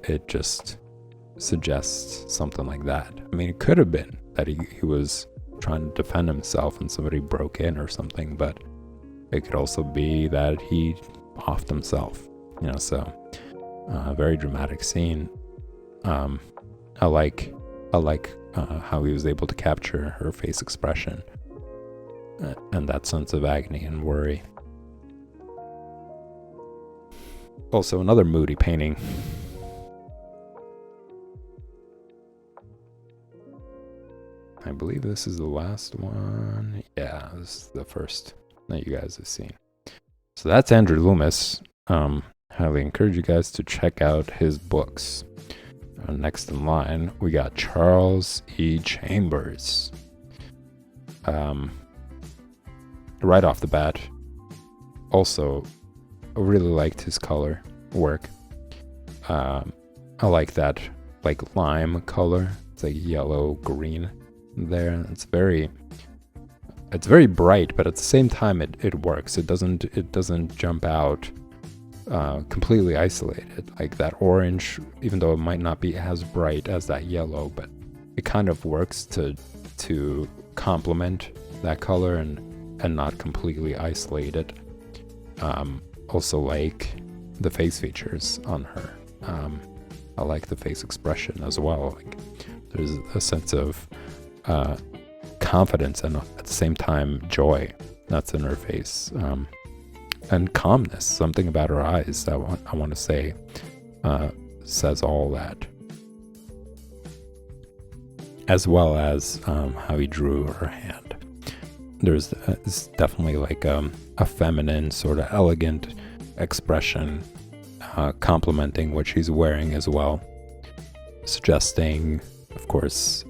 It just suggests something like that. I mean, it could have been that he was trying to defend himself and somebody broke in or something, but it could also be that he offed himself, so very dramatic scene. I like how he was able to capture her face expression and that sense of agony and worry. Also another moody painting. I believe this is the last one. Yeah, this is the first that you guys have seen. So that's Andrew Loomis. Highly encourage you guys to check out his books. Next in line, we got Charles E. Chambers. Right off the bat, also, I really liked his color work. I like that like lime color. It's like yellow green there. It's very bright, but at the same time it works. It doesn't jump out completely isolated. Like that orange, even though it might not be as bright as that yellow, but it kind of works to complement that color and not completely isolate it. Also like the face features on her. I like the face expression as well. Like there's a sense of confidence and at the same time joy that's in her face, and calmness. Something about her eyes that I want to say says all that, as well as how he drew her hand. There's it's definitely like a feminine, sort of elegant expression, complementing what she's wearing as well, suggesting, of course,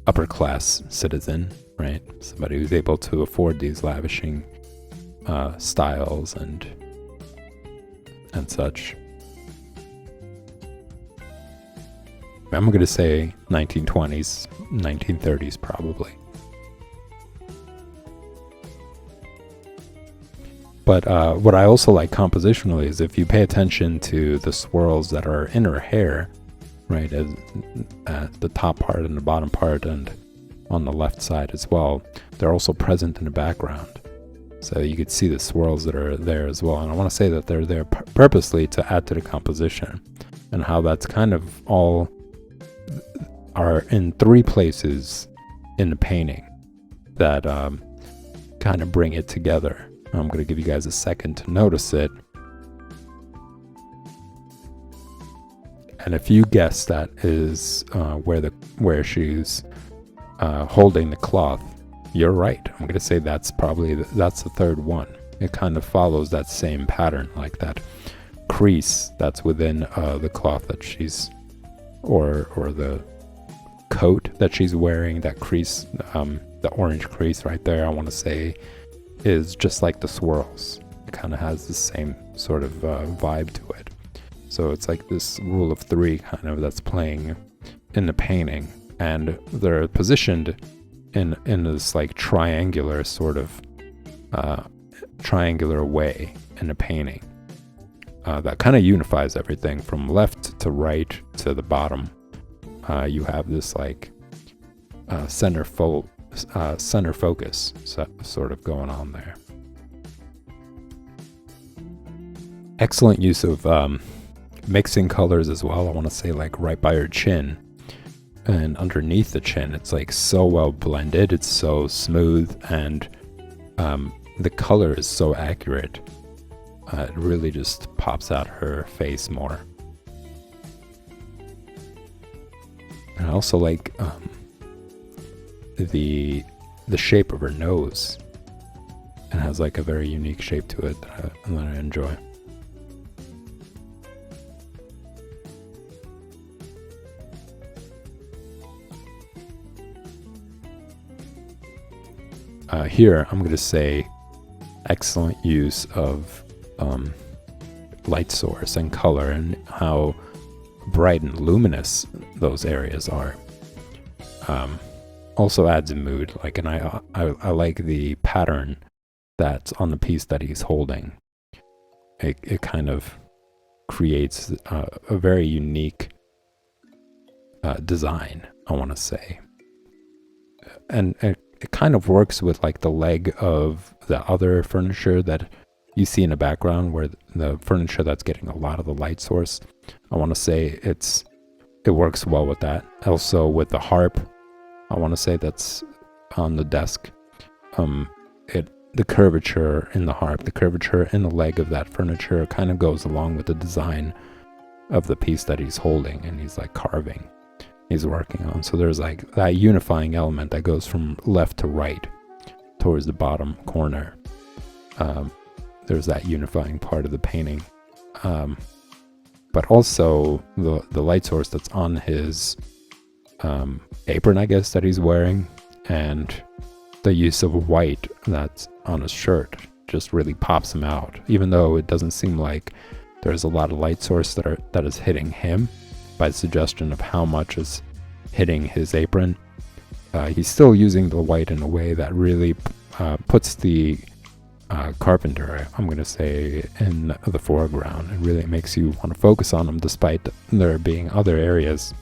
upper class citizen, right? Somebody who's able to afford these lavishing styles and such. I'm going to say 1920s, 1930s probably. But what I also like compositionally is if you pay attention to the swirls that are in her hair, right, at the top part and the bottom part and on the left side as well, they're also present in the background. So you could see the swirls that are there as well. And I want to say that they're there purposely to add to the composition, and how that's kind of all are in 3 places in the painting that kind of bring it together. I'm going to give you guys a second to notice it. And if you guess that is where she's holding the cloth, you're right. I'm going to say that's probably that's the third one. It kind of follows that same pattern, like that crease that's within the cloth that she's, or the coat that she's wearing. That crease, the orange crease right there, I want to say, is just like the swirls. It kind of has the same sort of vibe to it. So it's like this rule of 3 kind of that's playing in the painting, and they're positioned in this like triangular sort of triangular way in the painting that kind of unifies everything from left to right to the bottom. You have this like center focus sort of going on there. Excellent use of mixing colors as well. I want to say like right by her chin and underneath the chin, it's like so well blended. It's so smooth, and the color is so accurate. It really just pops out her face more. And I also like the shape of her nose. It has like a very unique shape to it that I enjoy. Here, I'm going to say excellent use of light source and color, and how bright and luminous those areas are. Also adds a mood, like, and I like the pattern that's on the piece that he's holding. It kind of creates a very unique design, I want to say, and it kind of works with like the leg of the other furniture that you see in the background, where the furniture that's getting a lot of the light source. I want to say it works well with that. Also with the harp, I want to say that's on the desk. The curvature in the harp, the curvature in the leg of that furniture kind of goes along with the design of the piece that he's holding and he's like carving, he's working on. So there's like that unifying element that goes from left to right towards the bottom corner. There's that unifying part of the painting. But also the light source that's on his apron, I guess, that he's wearing, and the use of white that's on his shirt just really pops him out, even though it doesn't seem like there's a lot of light source that is hitting him by the suggestion of how much is hitting his apron. He's still using the white in a way that really puts the carpenter, I'm going to say, in the foreground. It really makes you want to focus on him, despite there being other areas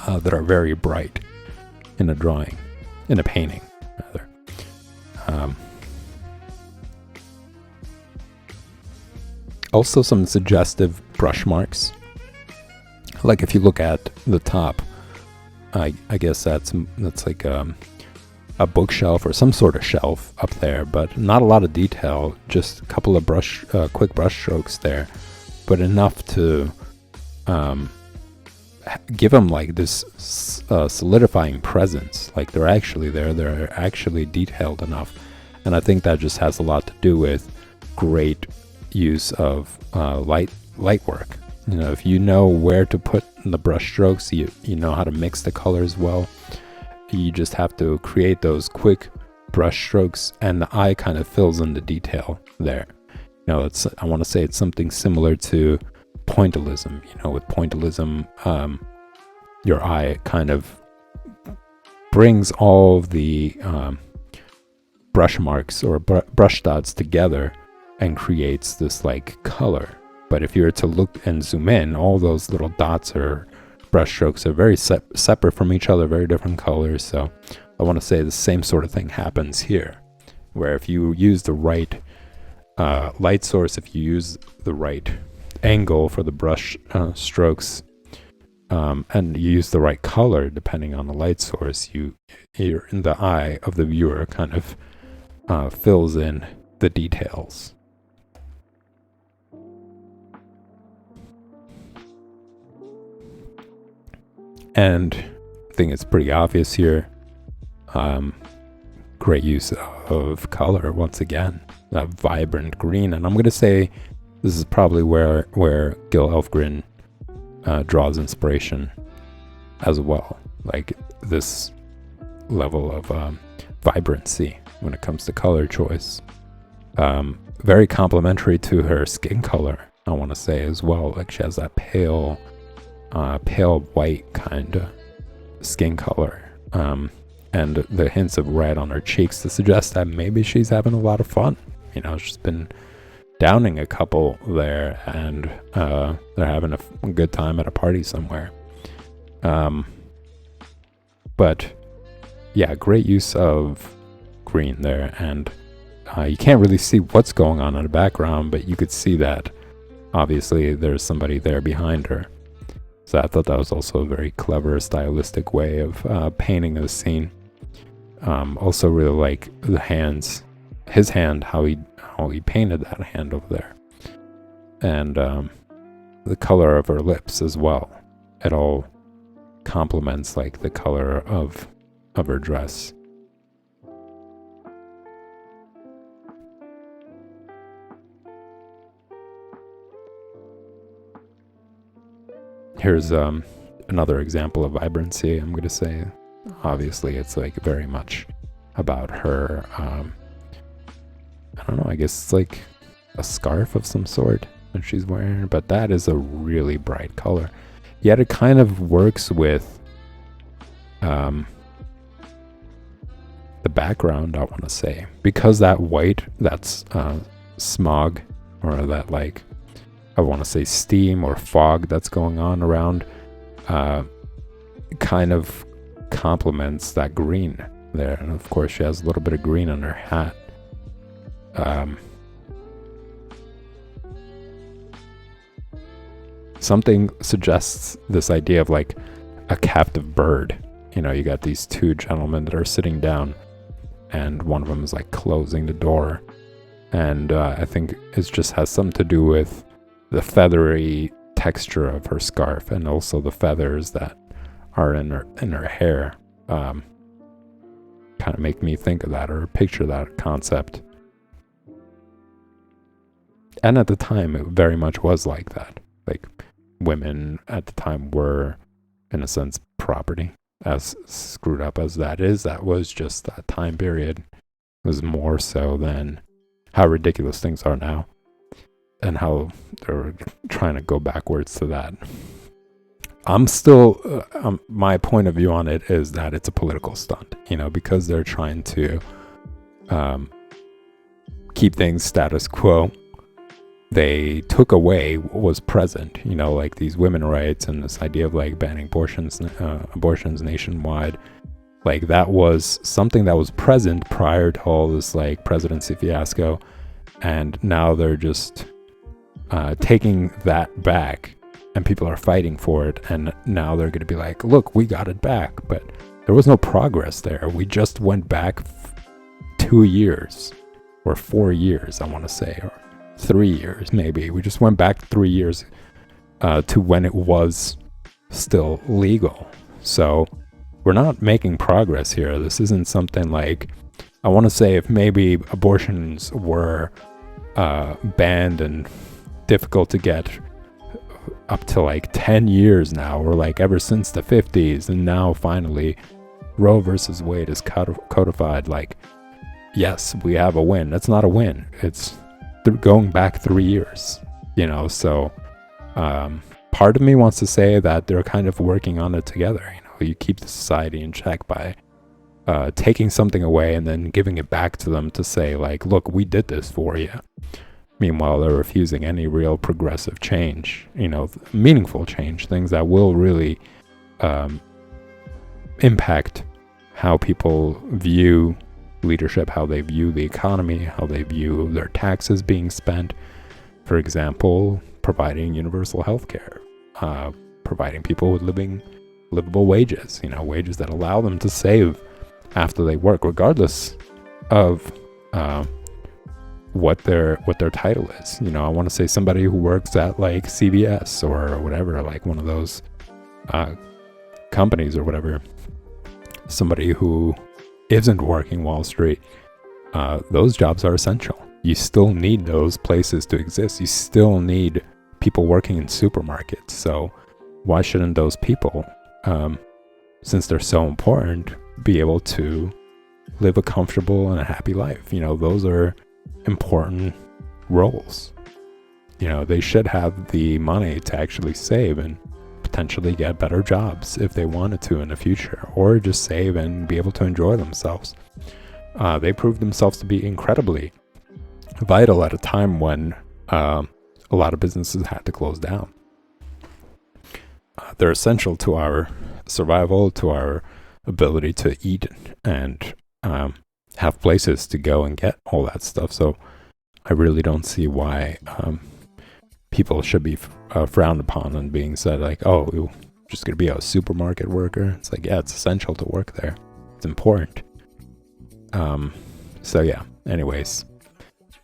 that are very bright in a drawing, in a painting, rather. Also some suggestive brush marks. Like if you look at the top I guess that's like a bookshelf or some sort of shelf up there, but not a lot of detail. Just a couple of quick brush strokes there, but enough to give them like this solidifying presence. Like they're actually there. They're actually detailed enough, and I think that just has a lot to do with great use of light work. You know, if you know where to put the brush strokes, you know how to mix the colors well. You just have to create those quick brush strokes, and the eye kind of fills in the detail there. You know, I want to say it's something similar to pointillism. You know, with pointillism, your eye kind of brings all of the brush marks or brush dots together and creates this like color. But if you were to look and zoom in, all those little dots or brush strokes are very separate from each other, very different colors. So I want to say the same sort of thing happens here, where if you use the right light source, if you use the right angle for the brush strokes, and you use the right color depending on the light source, you're in the eye of the viewer kind of fills in the details. And I think it's pretty obvious here. Great use of color once again, that vibrant green. And I'm going to say this is probably where Gil Elvgren draws inspiration as well. Like this level of vibrancy when it comes to color choice. Very complementary to her skin color, I want to say as well. Like she has that pale white kind of skin color, and the hints of red on her cheeks to suggest that maybe she's having a lot of fun. You know, she's been downing a couple there, and they're having a good time at a party somewhere. But yeah, great use of green there, and you can't really see what's going on in the background, but you could see that obviously there's somebody there behind her. So I thought that was also a very clever stylistic way of painting a scene. Also really like the hands, his hand, how he painted that hand over there. And the color of her lips as well. It all complements like the color of her dress. Here's another example of vibrancy, I'm going to say. Obviously, it's like very much about her. I don't know, I guess it's like a scarf of some sort that she's wearing, but that is a really bright color. Yet it kind of works with the background, I want to say. Because that white, that's smog, or that like, I want to say steam or fog that's going on around, kind of complements that green there. And of course she has a little bit of green on her hat. Something suggests this idea of like a captive bird. You know, you got these two gentlemen that are sitting down, and one of them is like closing the door. And I think it just has something to do with the feathery texture of her scarf, and also the feathers that are in her hair kind of make me think of that, or picture that concept. And at the time it very much was like that. Like women at the time were in a sense property. As screwed up as that is, that was just that time period. It was more so than how ridiculous things are now, and how they're trying to go backwards to that. I'm still, my point of view on it is that it's a political stunt, you know, because they're trying to keep things status quo. They took away what was present, you know, like these women rights and this idea of like banning abortions nationwide. Like that was something that was present prior to all this like presidency fiasco, and now they're just taking that back and people are fighting for it, and now they're going to be like, look, we got it back. But there was no progress there. We just went back 2 years or 4 years, I want to say, or 3 years maybe. We just went back 3 years to when it was still legal. So we're not making progress here. This isn't something like, I want to say, if maybe abortions were banned and difficult to get up to like 10 years now, or like ever since the 50s, and now finally Roe versus Wade is codified, like, yes, we have a win. That's not a win. It's going back 3 years, you know. So part of me wants to say that they're kind of working on it together. You know, you keep the society in check by taking something away and then giving it back to them to say, like, look, we did this for you. Meanwhile, they're refusing any real progressive change, you know, meaningful change, things that will really impact how people view leadership, how they view the economy, how they view their taxes being spent. For example, providing universal health care, providing people with livable wages, you know, wages that allow them to save after they work, regardless of what their title is. You know, I want to say somebody who works at like CVS or whatever, like one of those companies or whatever, somebody who isn't working Wall Street, those jobs are essential. You still need those places to exist. You still need people working in supermarkets. So why shouldn't those people, since they're so important, be able to live a comfortable and a happy life? You know, those are important roles. You know, they should have the money to actually save and potentially get better jobs if they wanted to in the future, or just save and be able to enjoy themselves. They proved themselves to be incredibly vital at a time when a lot of businesses had to close down. They're essential to our survival, to our ability to eat and have places to go and get all that stuff. So I really don't see why people should be frowned upon and being said like, oh, you're just going to be a supermarket worker. It's like, yeah, it's essential to work there. It's important. So yeah, anyways,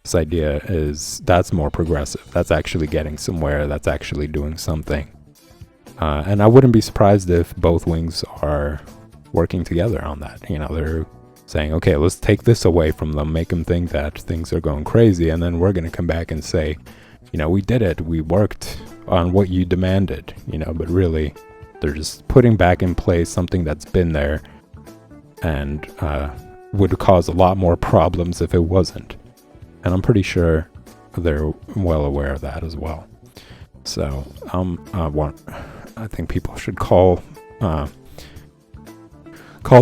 this idea is that's more progressive. That's actually getting somewhere. That's actually doing something. And I wouldn't be surprised if both wings are working together on that. You know, they're saying, okay, let's take this away from them, make them think that things are going crazy, and then we're going to come back and say, you know, we did it. We worked on what you demanded, you know, but really they're just putting back in place something that's been there and would cause a lot more problems if it wasn't. And I'm pretty sure they're well aware of that as well. So I think people should call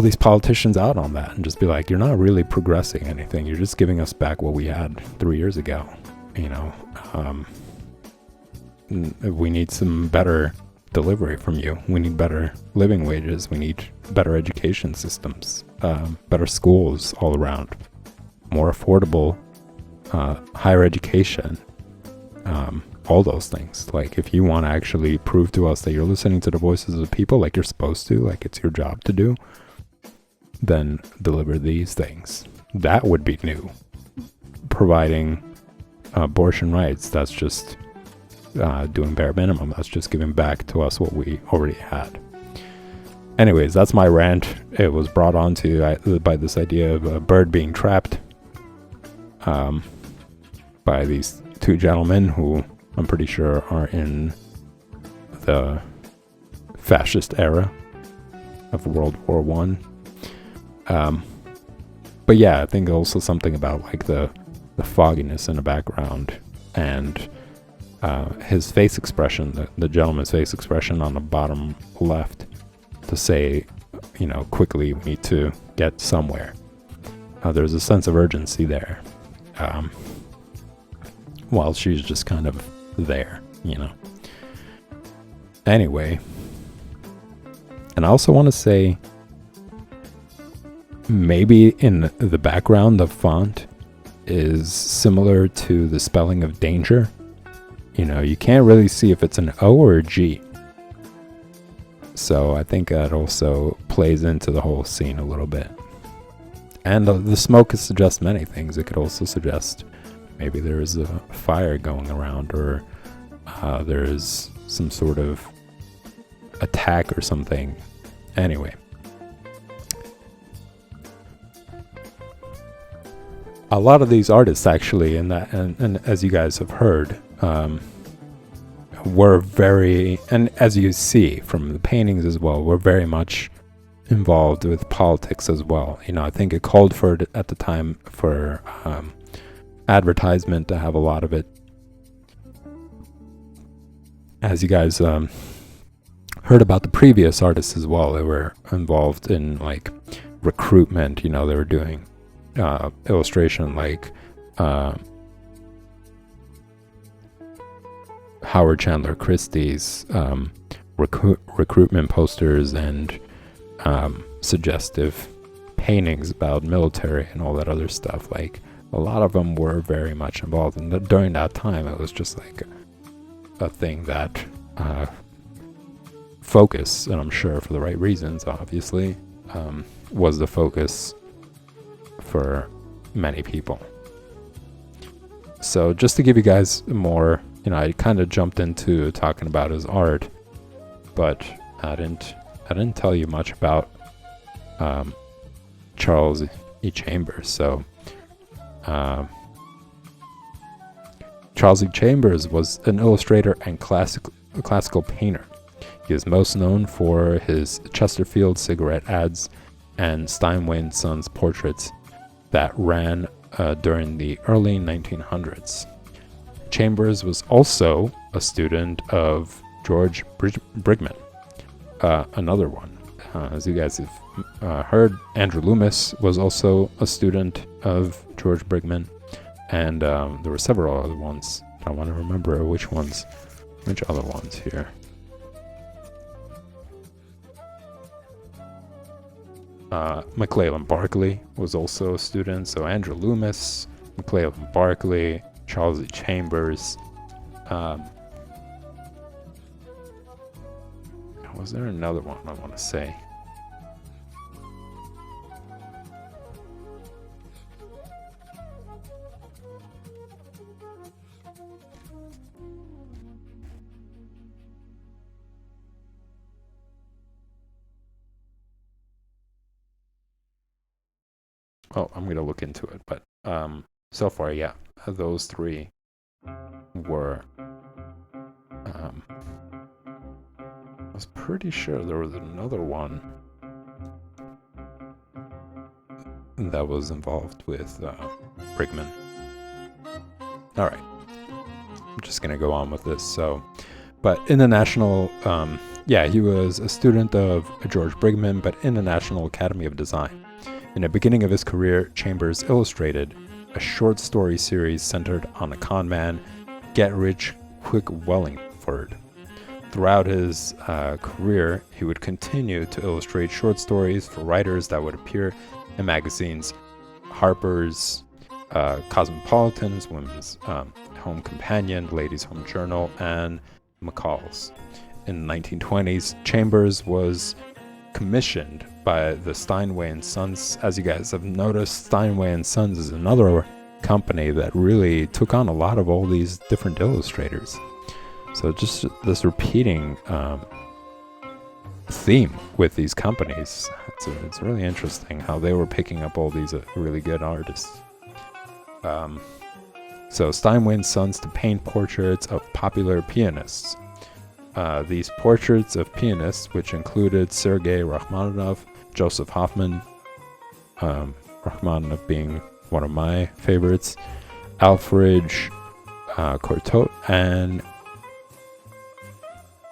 these politicians out on that and just be like, you're not really progressing anything. You're just giving us back what we had 3 years ago. You know, we need some better delivery from you. We need better living wages. We need better education systems, better schools all around, more affordable, higher education, all those things. Like, if you want to actually prove to us that you're listening to the voices of the people like you're supposed to, like it's your job to do, then deliver these things. That would be new. Providing abortion rights, that's just doing bare minimum. That's just giving back to us what we already had. Anyways, that's my rant. It was brought on to by this idea of a bird being trapped by these two gentlemen who I'm pretty sure are in the fascist era of World War One. But yeah, I think also something about like the fogginess in the background and his face expression, the gentleman's face expression on the bottom left, to say, you know, quickly, we need to get somewhere. There's a sense of urgency there, while she's just kind of there, you know. Anyway, and I also want to say, maybe in the background, the font is similar to the spelling of danger. you can't really see if it's an O or a G. So I think that also plays into the whole scene a little bit. And the smoke could suggest many things. It could also suggest maybe there's a fire going around, or there's some sort of attack or something. Anyway. A lot of these artists actually, and as you guys have heard, were very, and as you see from the paintings as well, were very much involved with politics as well. I think it called for it at the time for advertisement to have a lot of it. As you guys heard about the previous artists as well, they were involved in like recruitment. They were doing illustration like Howard Chandler Christie's recruitment posters and suggestive paintings about military and all that other stuff. Like, a lot of them were very much involved, and during that time it was just like a thing that focus, and I'm sure for the right reasons, obviously, was the focus for many people. So just to give you guys more, I kind of jumped into talking about his art, but I didn't tell you much about Charles E. Chambers. So Charles E. Chambers was an illustrator and classical painter. He is most known for his Chesterfield cigarette ads and Steinway & Sons portraits that ran during the early 1900s. Chambers was also a student of George Brigman, another one. As you guys have heard, Andrew Loomis was also a student of George Brigman, and there were several other ones. I want to remember which other ones here. McClellan Barkley was also a student, so Andrew Loomis, McClellan Barkley, Charles E. Chambers. Was there another one I want to say? Oh, I'm going to look into it, but so far, yeah, those three were I was pretty sure there was another one that was involved with Brigman. All right, I'm just going to go on with this. So, but in the National, he was a student of George Brigman, but in the National Academy of Design. In the beginning of his career, Chambers illustrated a short story series centered on a con man, get-rich-quick Wellingford. Throughout his career, he would continue to illustrate short stories for writers that would appear in magazines Harper's, Cosmopolitan's, Women's Home Companion, Ladies' Home Journal, and McCall's. In the 1920s, Chambers was commissioned by the Steinway & Sons. As you guys have noticed, Steinway & Sons is another company that really took on a lot of all these different illustrators. So just this repeating theme with these companies, it's really interesting how they were picking up all these really good artists. So Steinway & Sons to paint portraits of popular pianists. These portraits of pianists, which included Sergei Rachmaninoff, Joseph Hoffman, Rachmaninoff being one of my favorites, Alfred Cortot, and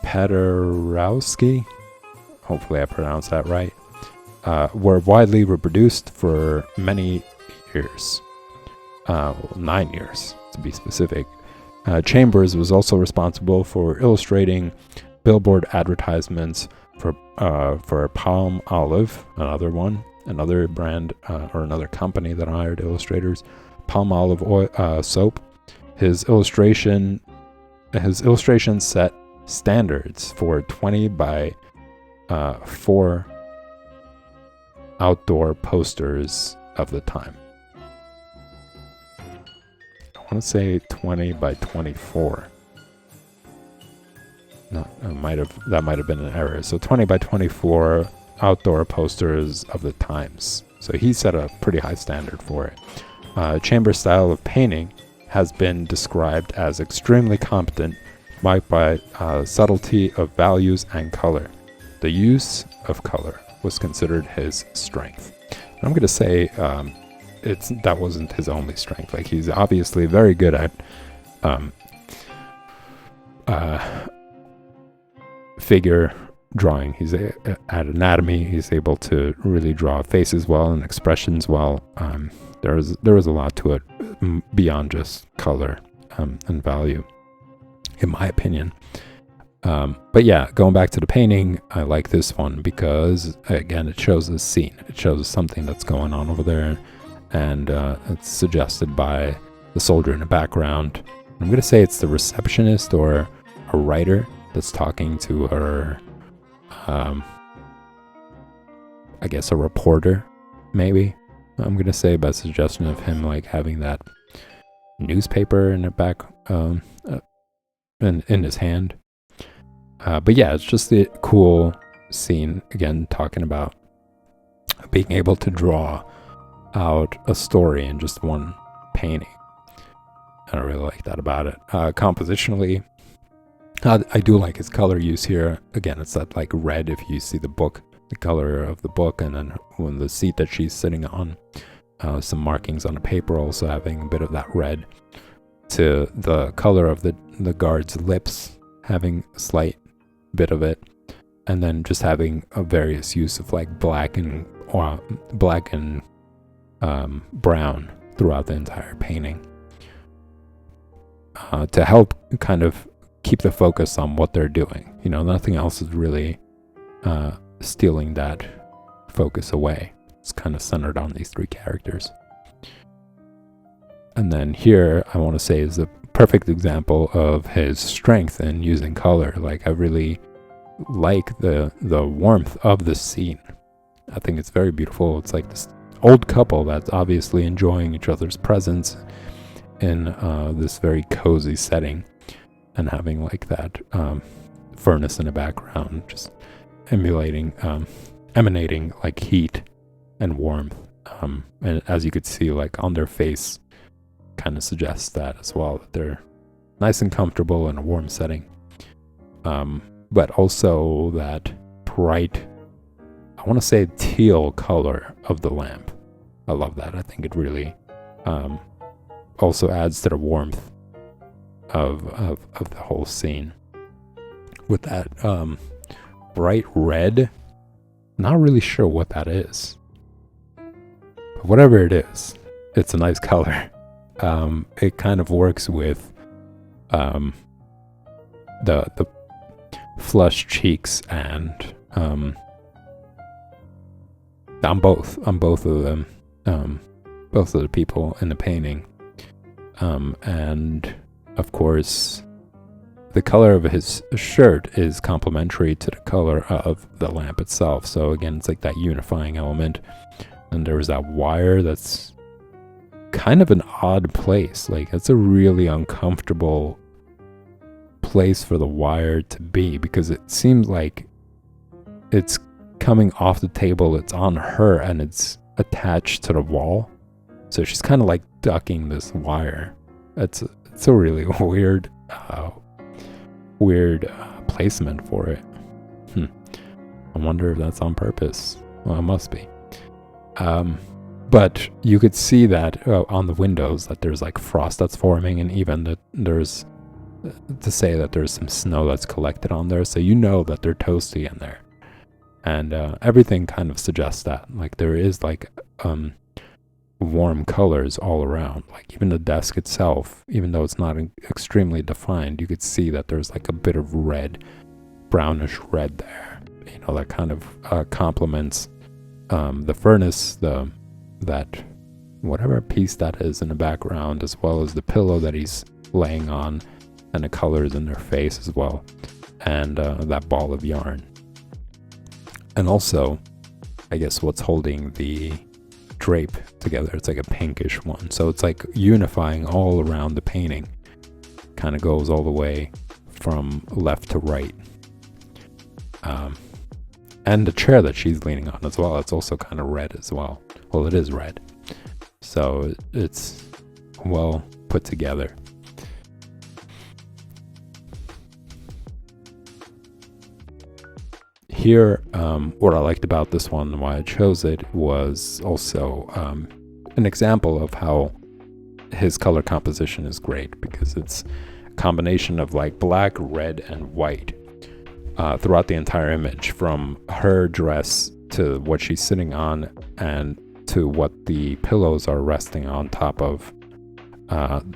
Paderewski, hopefully I pronounced that right, were widely reproduced for many years. 9 years to be specific. Chambers was also responsible for illustrating billboard advertisements for Palm Olive, another brand or another company that hired illustrators. Palm Olive oil, soap. His illustration his illustrations set standards for 20 by 4 outdoor posters of the time. I want to say 20 by 24. No, that might have been an error. So 20 by 24 outdoor posters of the times. So he set a pretty high standard for it. Chamber's style of painting has been described as extremely competent, marked by subtlety of values and color. The use of color was considered his strength. And I'm going to say that wasn't his only strength. Like, he's obviously very good at figure drawing. He's at anatomy. He's able to really draw faces well and expressions well. There was a lot to it beyond just color and value, in my opinion. But yeah, going back to the painting, I like this one because, again, it shows a scene. It shows something that's going on over there, and it's suggested by the soldier in the background. I'm going to say it's the receptionist or a writer that's talking to her, I guess a reporter, maybe. I'm going to say by suggestion of him, like, having that newspaper in the back, in his hand. But yeah, it's just a cool scene, again, talking about being able to draw out a story in just one painting. And I really like that about it. Compositionally, I do like his color use here. Again, it's that like red, if you see the book, the color of the book, and then when the seat that she's sitting on, some markings on the paper also having a bit of that red, to the color of the guard's lips having a slight bit of it, and then just having a various use of like black and brown throughout the entire painting, to help kind of keep the focus on what they're doing. You know, nothing else is really stealing that focus away. It's kind of centered on these three characters. And then here, I want to say, is a perfect example of his strength in using color. Like, I really like the warmth of the scene. I think it's very beautiful. It's like this old couple that's obviously enjoying each other's presence in this very cozy setting, and having like that furnace in the background, just emanating like heat and warmth. And as you could see, like on their face, kind of suggests that as well, that they're nice and comfortable in a warm setting. But also that bright, I want to say teal color of the lamp. I love that. I think it really also adds to the warmth of the whole scene. With that bright red, not really sure what that is. But whatever it is, it's a nice color. It kind of works with the flushed cheeks and on both of them, both of the people in the painting, and of course the color of his shirt is complementary to the color of the lamp itself. So again, it's like that unifying element. And there's that wire that's kind of an odd place. Like, it's a really uncomfortable place for the wire to be, because it seems like it's coming off the table, it's on her, and it's attached to the wall. So she's kind of like ducking this wire. It's a really weird placement for it. I wonder if that's on purpose. Well, it must be. But you could see that on the windows, that there's like frost that's forming, and even that there's to say that there's some snow that's collected on there, so you know that they're toasty in there. And everything kind of suggests that, like, there is like warm colors all around. Like, even the desk itself, even though it's not extremely defined, you could see that there's like a bit of red, brownish red there. You know, that kind of complements the furnace, that whatever piece that is in the background, as well as the pillow that he's laying on, and the colors in their face as well, and that ball of yarn. And also, I guess what's holding the drape together, it's like a pinkish one, so it's like unifying all around the painting, kind of goes all the way from left to right. And the chair that she's leaning on as well, it's also kind of red as well. Well, it is red, so it's well put together. Here, what I liked about this one and why I chose it was also an example of how his color composition is great, because it's a combination of like black, red, and white throughout the entire image, from her dress to what she's sitting on and to what the pillows are resting on top of, from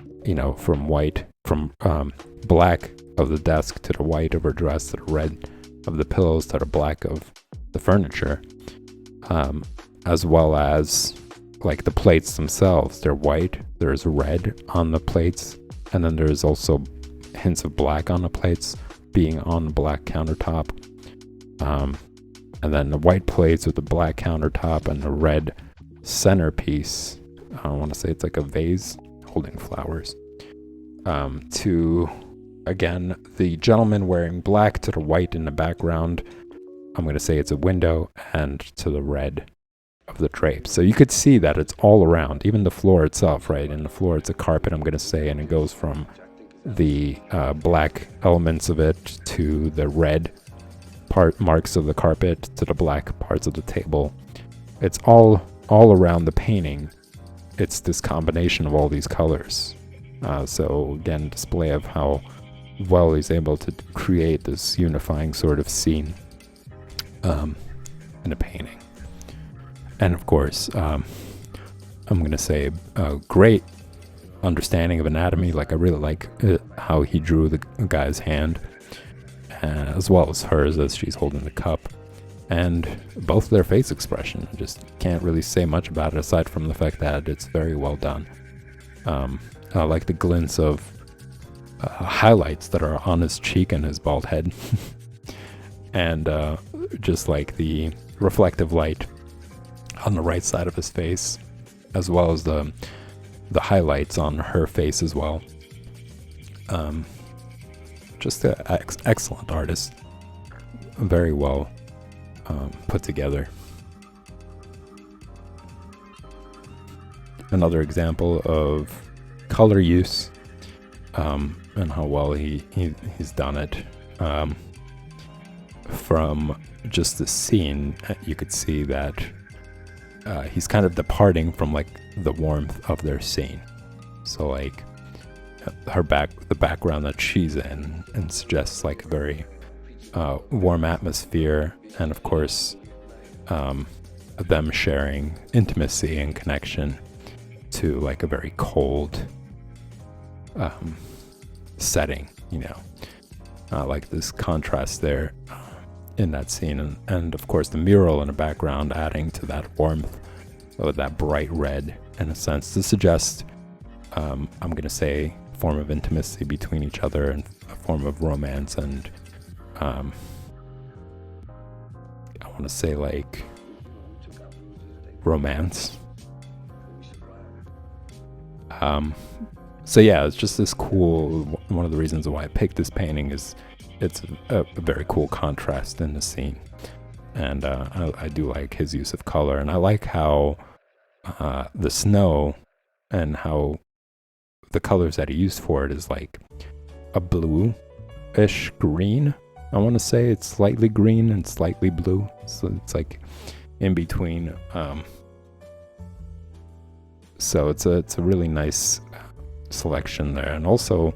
black of the desk to the white of her dress to the red of the pillows to the black of the furniture, as well as like the plates themselves. They're white, there's red on the plates, and then there's also hints of black on the plates being on the black countertop, and then the white plates with the black countertop and the red centerpiece. I want to say it's like a vase holding flowers, to again the gentleman wearing black to the white in the background. I'm going to say it's a window, and to the red of the drapes. So you could see that it's all around, even the floor itself, right? And the floor, it's a carpet, I'm going to say, and it goes from the black elements of it to the red marks of the carpet to the black parts of the table. It's all around the painting. It's this combination of all these colors. So again, display of how well he's able to create this unifying sort of scene in a painting. And of course, I'm going to say a great understanding of anatomy. Like, I really like how he drew the guy's hand, as well as hers as she's holding the cup, and both their face expression. Just can't really say much about it aside from the fact that it's very well done. I like the glints of highlights that are on his cheek and his bald head, and just like the reflective light on the right side of his face, as well as the highlights on her face as well. Just an excellent artist, very well put together. Another example of color use, and how well he's done it. From just the scene, you could see that he's kind of departing from like the warmth of their scene. So like the background that she's in, and suggests like a very warm atmosphere, and of course them sharing intimacy and connection to like a very cold setting, like this contrast there in that scene, and of course the mural in the background adding to that warmth with that bright red, in a sense, to suggest I'm gonna say a form of intimacy between each other and a form of romance, and I want to say like romance. So yeah, it's just this cool, one of the reasons why I picked this painting is it's a very cool contrast in the scene. And I do like his use of color, and I like how the snow and how the colors that he used for it is like a blue-ish green. I want to say it's slightly green and slightly blue, so it's like in between. So it's a really nice selection there. And also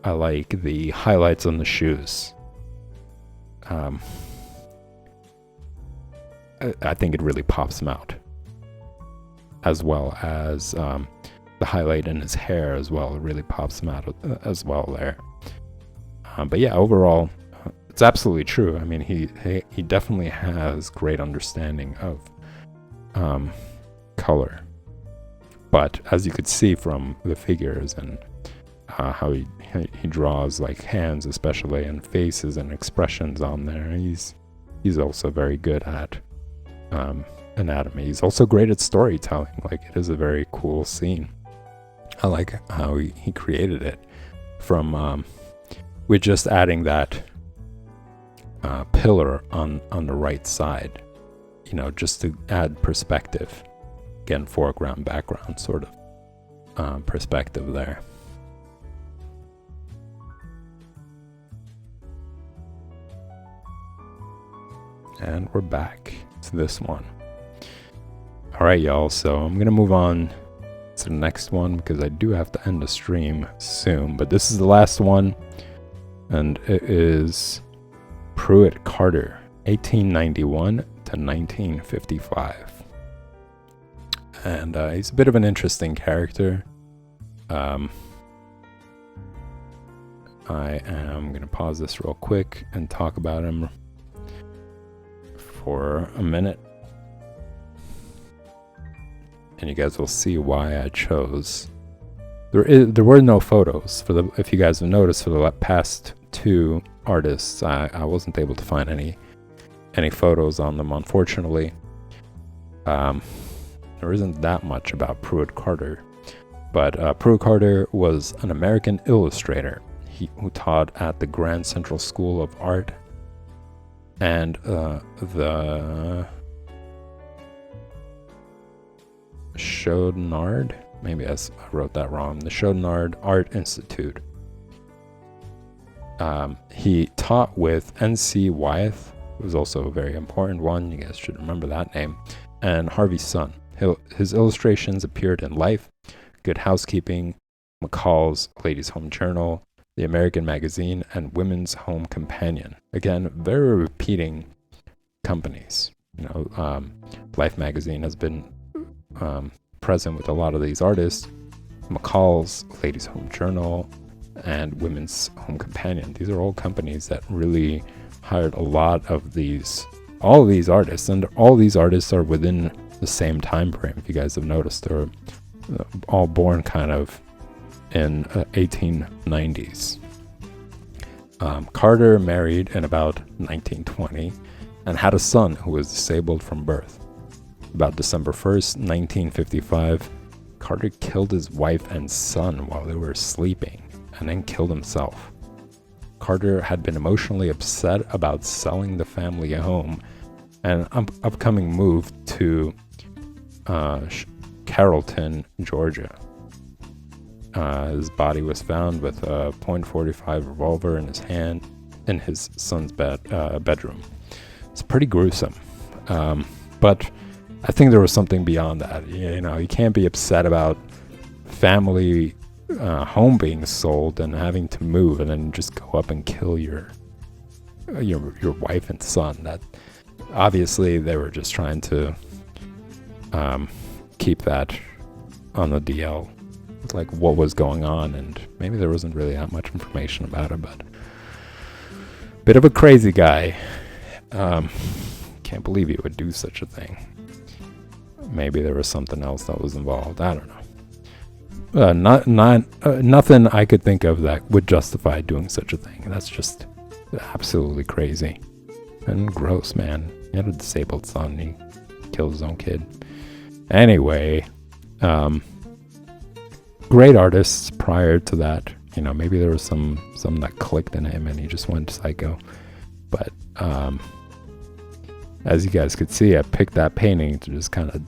I like the highlights on the shoes. I think it really pops him out, as well as the highlight in his hair as well. It really pops him out as well there. But yeah, overall, it's absolutely true. I mean, he definitely has great understanding of color. But as you could see from the figures and how he draws like hands especially, and faces and expressions on there. He's also very good at anatomy. He's also great at storytelling. Like, it is a very cool scene. I like how he created it from with just adding that pillar on the right side, you know, just to add perspective. Again, foreground, background sort of perspective there. And we're back to this one. All right, y'all. So I'm going to move on to the next one because I do have to end the stream soon. But this is the last one. And it is Pruitt Carter, 1891 to 1955. And he's a bit of an interesting character. I am going to pause this real quick and talk about him for a minute, and you guys will see why I chose. There were no photos for the. If you guys have noticed, for the past two artists, I wasn't able to find any photos on them, unfortunately. There isn't that much about Pruitt Carter, but Pruitt Carter was an American illustrator who taught at the Grand Central School of Art and the Chaudnard, maybe I wrote that wrong, the Chaudnard Art Institute. He taught with N.C. Wyeth, who was also a very important one, you guys should remember that name, and Harvey Sun. His illustrations appeared in Life, Good Housekeeping, McCall's Ladies' Home Journal, The American Magazine, and Women's Home Companion. Again, very repeating companies. You know, Life magazine has been present with a lot of these artists. McCall's Ladies' Home Journal and Women's Home Companion. These are all companies that really hired a lot of all of these artists, and all these artists are within the same time frame. If you guys have noticed, they're all born kind of in 1890s. Carter married in about 1920 and had a son who was disabled from birth. About December 1st, 1955, Carter killed his wife and son while they were sleeping and then killed himself. Carter had been emotionally upset about selling the family home and an upcoming move to Carrollton, Georgia. His body was found with a .45 revolver in his hand in his son's bedroom. It's pretty gruesome, but I think there was something beyond that. You know, you can't be upset about family home being sold and having to move, and then just go up and kill your wife and son. That obviously they were just trying to keep that on the DL. Like what was going on, and maybe there wasn't really that much information about it, but bit of a crazy guy. Can't believe he would do such a thing. Maybe there was something else that was involved. I don't know. Nothing I could think of that would justify doing such a thing. That's just absolutely crazy and gross, man. He had a disabled son. He killed his own kid. Anyway, great artists prior to that. You know, maybe there was some that clicked in him and he just went psycho. But as you guys could see, I picked that painting to just kind of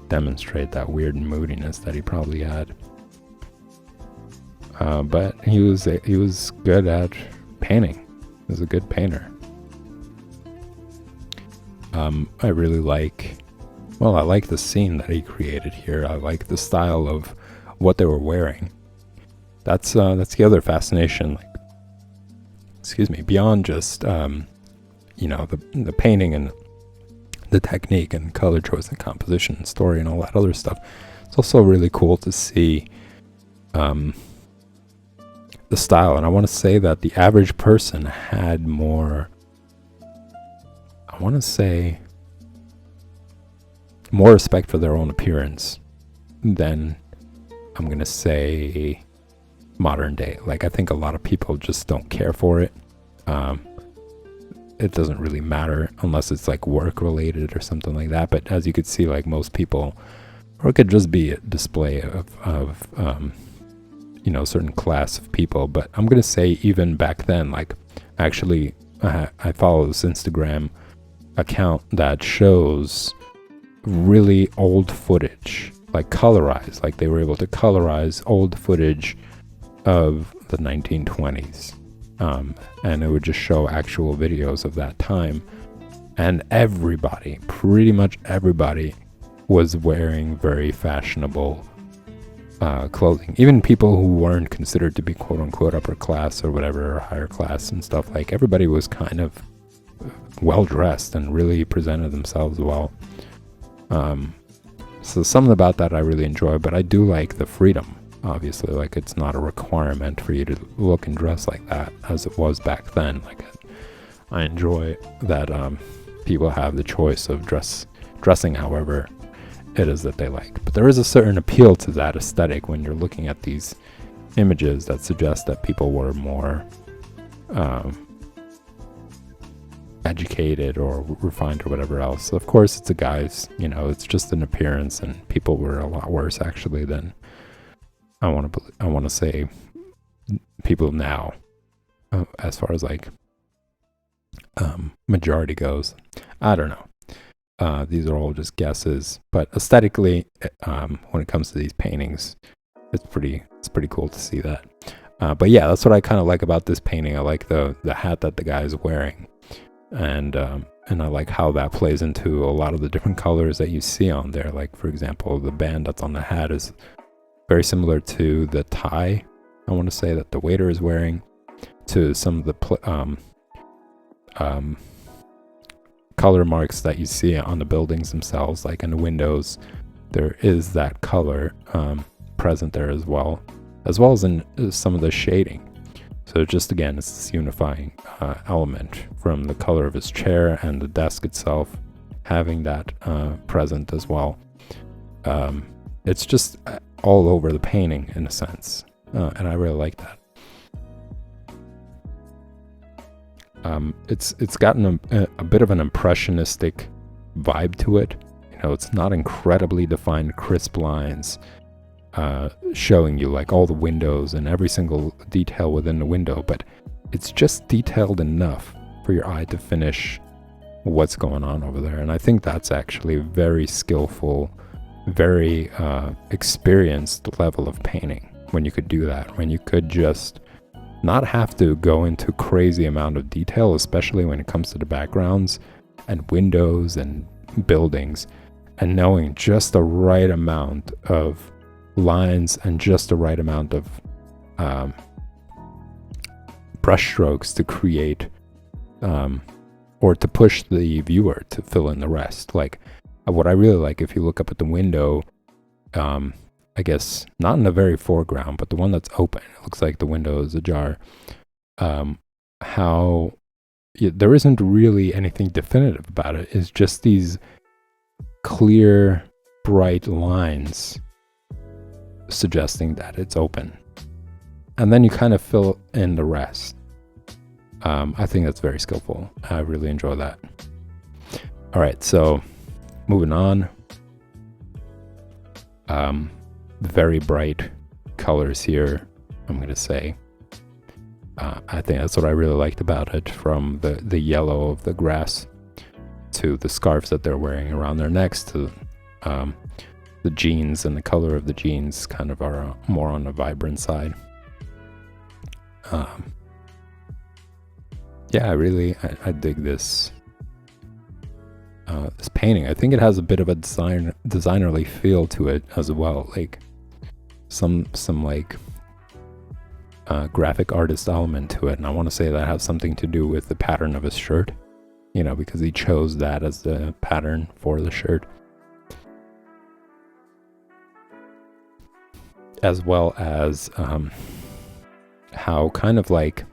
demonstrate that weird moodiness that he probably had. But he was good at painting. He was a good painter. I really like the scene that he created here. I like the style of what they were wearing. That's the other fascination. Beyond just the painting and the technique and color choice and composition and story and all that other stuff. It's also really cool to see the style. And I want to say that the average person had more, I want to say, more respect for their own appearance than, I'm going to say, modern day. Like, I think a lot of people just don't care for it. It doesn't really matter unless it's like work related or something like that. But as you could see, like most people, or it could just be a display of certain class of people. But I'm gonna say even back then, like actually, I follow this Instagram account that shows really old footage, like colorized, like they were able to colorize old footage of the 1920s. And it would just show actual videos of that time, and everybody, pretty much everybody, was wearing very fashionable clothing. Even people who weren't considered to be quote unquote upper class or whatever, or higher class and stuff, like everybody was kind of well dressed and really presented themselves well. So something about that I really enjoy, but I do like the freedom. Obviously, like it's not a requirement for you to look and dress like that as it was back then. Like I enjoy that people have the choice of dressing however it is that they like. But there is a certain appeal to that aesthetic when you're looking at these images that suggest that people were more educated or refined or whatever else. So of course it's a guy's, it's just an appearance, and people were a lot worse actually than I want to say people now, as far as like majority goes. I don't know. These are all just guesses, but aesthetically, when it comes to these paintings, it's pretty cool to see that. But yeah, that's what I kind of like about this painting. I like the hat that the guy is wearing, and I like how that plays into a lot of the different colors that you see on there. Like for example, the band that's on the hat is very similar to the tie, I want to say, that the waiter is wearing, to some of the color marks that you see on the buildings themselves, like in the windows. There is that color present there as well as in some of the shading. So just again, it's this unifying element from the color of his chair and the desk itself having that present as well. It's just all over the painting in a sense, and I really like that. It's gotten a bit of an impressionistic vibe to it. It's not incredibly defined, crisp lines showing you like all the windows and every single detail within the window, but it's just detailed enough for your eye to finish what's going on over there. And I think that's actually very skillful, very experienced level of painting, when you could do that, when you could just not have to go into crazy amount of detail, especially when it comes to the backgrounds and windows and buildings, and knowing just the right amount of lines and just the right amount of brush strokes to create or to push the viewer to fill in the rest. Like what I really like, if you look up at the window, I guess not in the very foreground, but the one that's open, it looks like the window is ajar. There isn't really anything definitive about it. It's just these clear, bright lines suggesting that it's open. And then you kind of fill in the rest. I think that's very skillful. I really enjoy that. All right, so moving on. Very bright colors here, I'm going to say. I think that's what I really liked about it, from the yellow of the grass to the scarves that they're wearing around their necks to the jeans, and the color of the jeans kind of are more on the vibrant side. Yeah, I dig this this painting. I think it has a bit of a designerly feel to it as well, like some like graphic artist element to it. And I want to say that has something to do with the pattern of his shirt, because he chose that as the pattern for the shirt, as well as how kind of like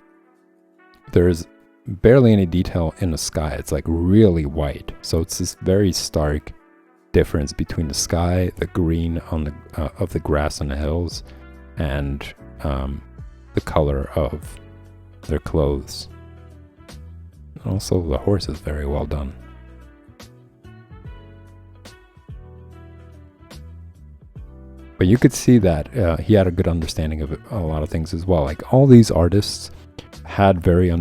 there's barely any detail in the sky. It's like really white, so it's this very stark difference between the sky, the green on the of the grass on the hills, and the color of their clothes. And also the horse is very well done. But you could see that he had a good understanding of a lot of things as well. Like all these artists had very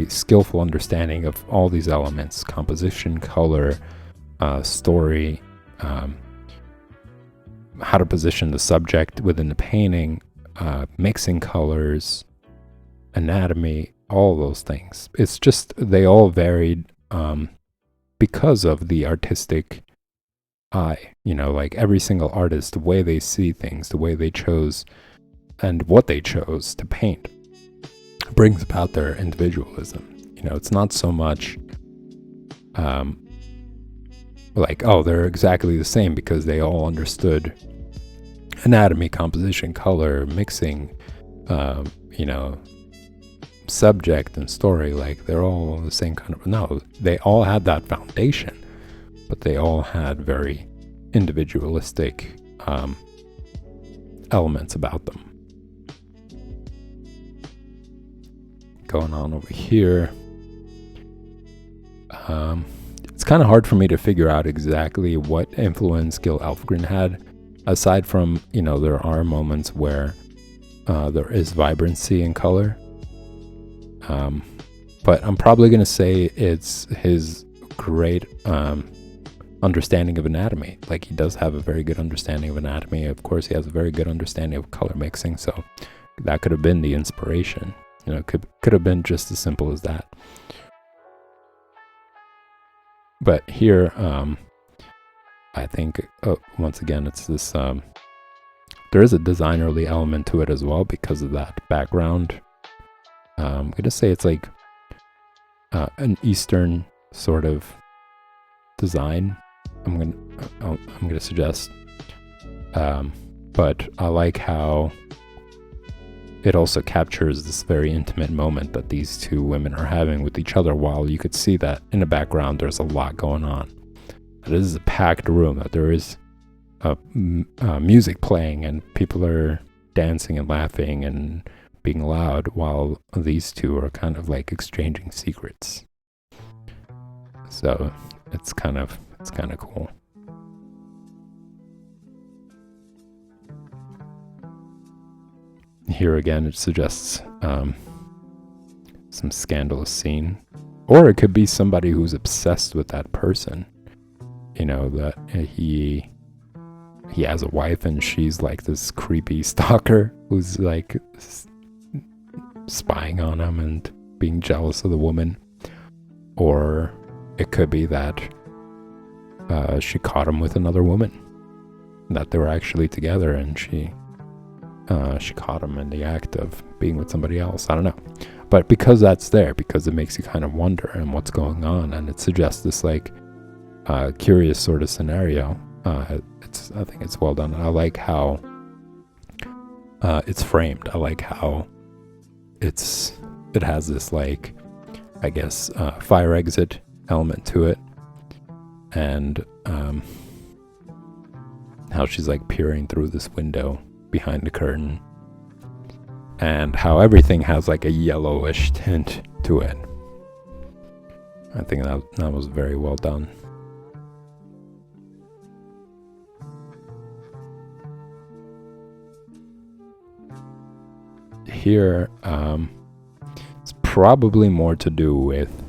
skillful understanding of all these elements: composition, color, story, how to position the subject within the painting, mixing colors, anatomy, all those things. It's just they all varied because of the artistic eye. You know, like every single artist, the way they see things, the way they chose and what they chose to paint brings about their individualism. You know, it's not so much like, oh, they're exactly the same, because they all understood anatomy, composition, color, mixing, you know, subject and story. Like they're all the same kind of, no, they all had that foundation, but they all had very individualistic elements about them. Going on over here, it's kind of hard for me to figure out exactly what influence Gil Elvgren had, aside from, you know, there are moments where there is vibrancy in color, but I'm probably going to say it's his great understanding of anatomy. Like he does have a very good understanding of anatomy. Of course, he has a very good understanding of color mixing, so that could have been the inspiration. You know, could have been just as simple as that. But here, I think, once again, it's this, there is a designerly element to it as well because of that background. I'm going to say it's like an Eastern sort of design. I'm going to suggest. But I like how it also captures this very intimate moment that these two women are having with each other, while you could see that in the background there's a lot going on. That this is a packed room, that there is music playing and people are dancing and laughing and being loud, while these two are kind of like exchanging secrets. So it's kind of cool. Here again, it suggests some scandalous scene, or it could be somebody who's obsessed with that person. You know, that he has a wife and she's like this creepy stalker who's like spying on him and being jealous of the woman. Or it could be that she caught him with another woman, that they were actually together and she caught him in the act of being with somebody else. I don't know. But because that's there, because it makes you kind of wonder and what's going on, and it suggests this like curious sort of scenario. I think it's well done. I like how it's framed. I like how it has this like, I guess, fire exit element to it, and how she's like peering through this window behind the curtain, and how everything has like a yellowish tint to it. I think that was very well done. Here, it's probably more to do with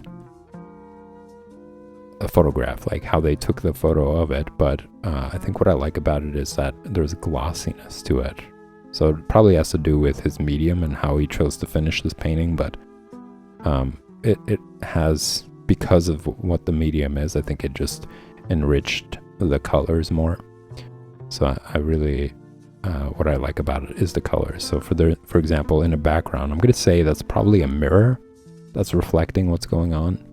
a photograph, like how they took the photo of it, but I think what I like about it is that there's glossiness to it. So it probably has to do with his medium and how he chose to finish this painting, but it has, because of what the medium is, I think it just enriched the colors more. So I really, what I like about it is the colors. So for example, in the background, I'm going to say that's probably a mirror that's reflecting what's going on.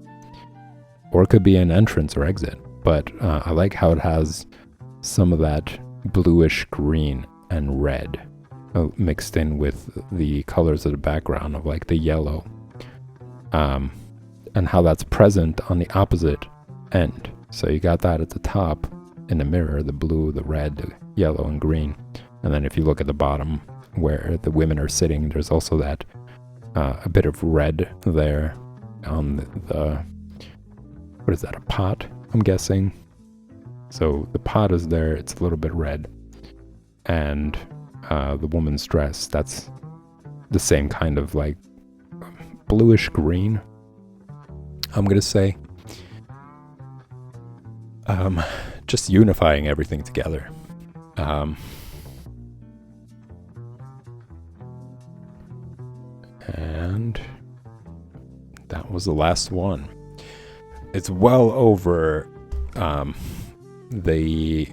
Or it could be an entrance or exit, but I like how it has some of that bluish green and red mixed in with the colors of the background of like the yellow, and how that's present on the opposite end. So you got that at the top in the mirror, the blue, the red, the yellow, and green. And then if you look at the bottom, where the women are sitting. There's also that a bit of red there on the what is that, a pot, I'm guessing. So the pot is there, it's a little bit red. And the woman's dress, that's the same kind of like bluish green, I'm gonna say. Just unifying everything together. And that was the last one. It's well over the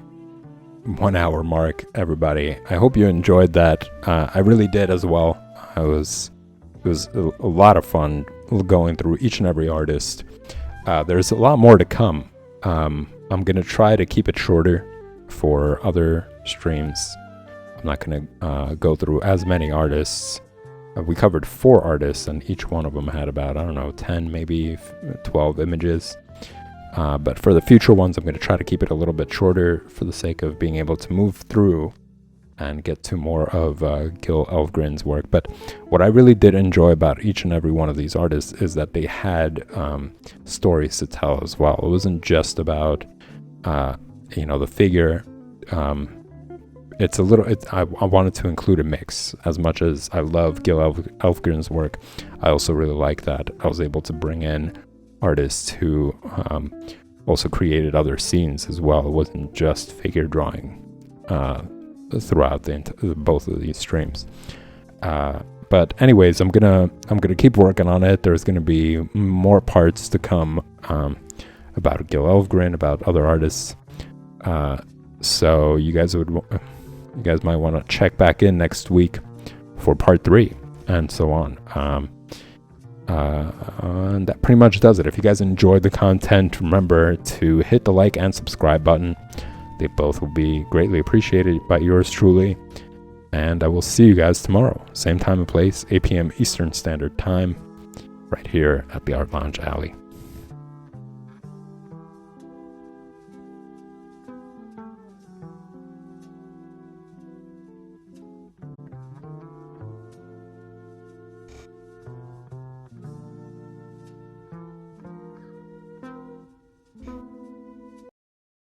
1 hour mark, everybody. I hope you enjoyed that. I really did as well. It was a lot of fun going through each and every artist. There's a lot more to come. I'm gonna try to keep it shorter for other streams. I'm not gonna go through as many artists. We covered 4 artists, and each one of them had about, I don't know, 10, maybe 12 images. But for the future ones, I'm going to try to keep it a little bit shorter for the sake of being able to move through and get to more of Gil Elvgren's work. But what I really did enjoy about each and every one of these artists is that they had stories to tell as well. It wasn't just about, the figure. It's a little. I wanted to include a mix. As much as I love Gil Elvgren's work, I also really like that I was able to bring in artists who also created other scenes as well. It wasn't just figure drawing throughout both of these streams. But anyways, I'm gonna keep working on it. There's gonna be more parts to come about Gil Elvgren, about other artists. So you guys might want to check back in next week for part 3 and so on. And that pretty much does it. If you guys enjoyed the content, remember to hit the like and subscribe button. They both will be greatly appreciated by yours truly. And I will see you guys tomorrow. Same time and place, 8 p.m. Eastern Standard Time, right here at the Art Lounge Alley.